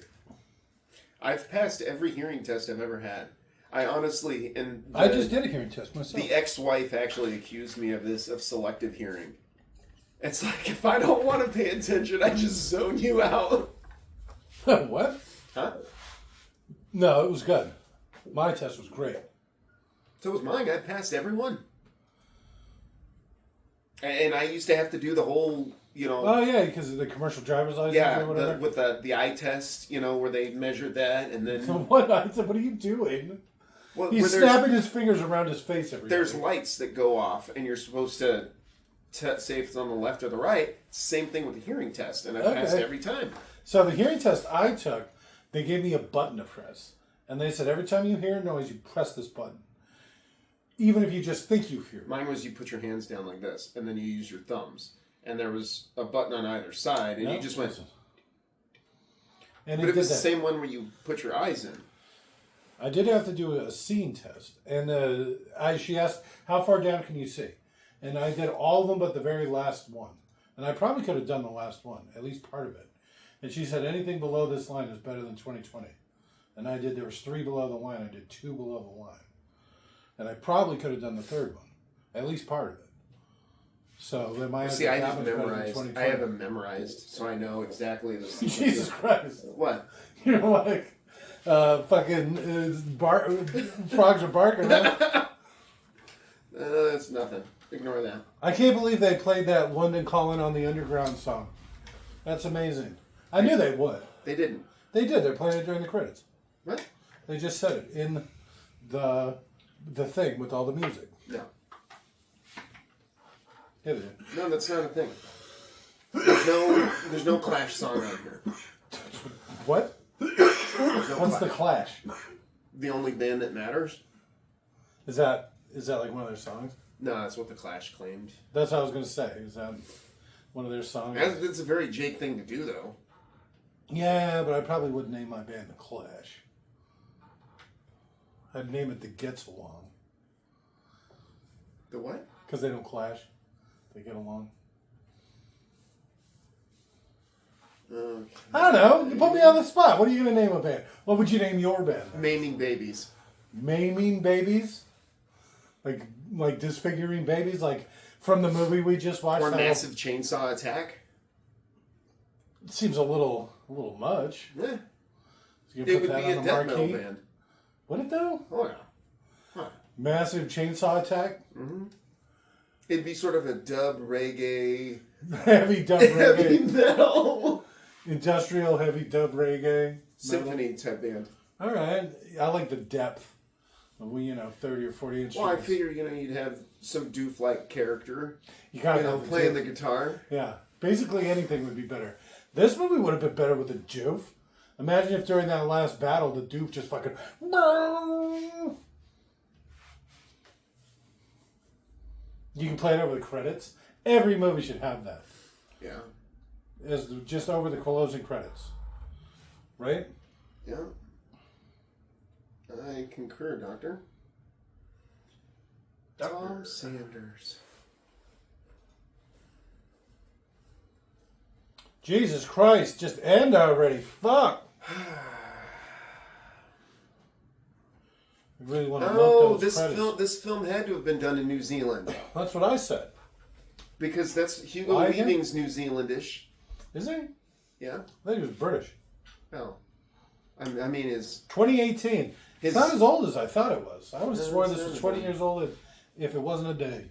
I've passed every hearing test I've ever had. I honestly, and I just did a hearing test myself. the ex-wife actually accused me of this, of selective hearing. It's like, if I don't want to pay attention, I just zone you out. What? Huh? No, it was good. My test was great. So was mine. I passed every one. And I used to have to do the whole, Oh yeah, because of the commercial driver's license or whatever. with the eye test, where they measured that, and then What are you doing? well, He's where snapping his fingers around his face every there's day. lights that go off, and you're supposed to say if it's on the left or the right. Same thing with the hearing test, and I passed Okay. every time. So the hearing test I took, they gave me a button to press. And they said every time you hear a noise, you press this button. even if you just think you hear it. Mine was you put your hands down like this, and then you use your thumbs. And there was a button on either side, and No, you just went... And But it was the that. same one where you put your eyes in. I did have to do a scene test, and she asked, "How far down can you see?" And I did all of them, but the very last one. And I probably could have done the last one, at least part of it. And she said anything below this line is better than 20/20. And I did. There was 3 below the line. I did 2 below the line, and I probably could have done the third one, at least part of it. So then my See, I just memorized. I have them memorized, so I know exactly the sequence. Jesus Christ! What? You're like frogs are barking. Right? That's nothing. Ignore that. I can't believe they played that London Calling on the Underground song. That's amazing. I knew they would. They didn't. They did. They're playing it during the credits. What? They just said it in the thing with all the music. No. Yeah, they did. No, that's not a thing. There's no Clash song on here. What? There's no What's the Clash? The only band that matters? Is that like one of their songs? No, that's what the Clash claimed. That's what I was going to say. Is that one of their songs? It's a very Jake thing to do, though. Yeah, but I probably wouldn't name my band the Clash. I'd name it the Gets Along. The what? Because they don't clash. They get along. Okay. I don't know. You put me on the spot. What are you going to name a band? What would you name your band? Maiming Babies. Maiming Babies? Like disfiguring babies? Like from the movie we just watched? Or Massive Chainsaw Attack. It seems a little much. Yeah. You It put would that be on a a death metal marquee? band. Would it though? Oh, yeah. Huh. Massive Chainsaw Attack? Mm-hmm. It'd be sort of a dub reggae. Heavy dub Heavy reggae. metal. Industrial heavy dub reggae. Symphony type band. All right. I like the depth. Of, 30 or 40 inch. Well, I figure, you'd have some doof-like character. You gotta Playing the guitar. Yeah. Basically anything would be better. This movie would have been better with a doof. Imagine if during that last battle the doof just fucking... You can play it over the credits. Every movie should have that. Yeah. As just over the closing credits. Right? Yeah. I concur, Doctor. Tom Sanders. Jesus Christ, just end already. Fuck. I really want to Oh, those credits. this film had to have been done in New Zealand. That's what I said. Because that's Hugo Again? Weaving's New Zealandish. Is he? Yeah. I think he was British. Oh. I mean, his... 2018. It's not as old as I thought it was. I would have sworn this was 20 old. years old if it wasn't a day.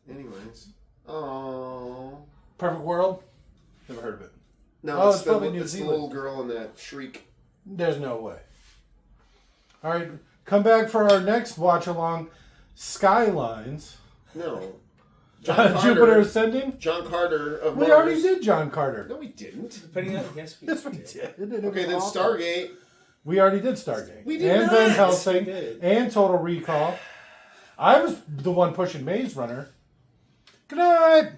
Anyways. Oh. Perfect World? Never heard of it. No, it's probably New it's the Zealand. little girl in that shriek. There's no way. All right, come back for our next watch along, Skylines. No. Jupiter Ascending? John Carter of We Mars. already did John Carter. No, we didn't. Depending on, yes, we Yes, we did. did. And it Okay, was then awful. Stargate. We already did Stargate. We did and not. Van Yes, Helsing. we did. And Total Recall. I was the one pushing Maze Runner. Good night.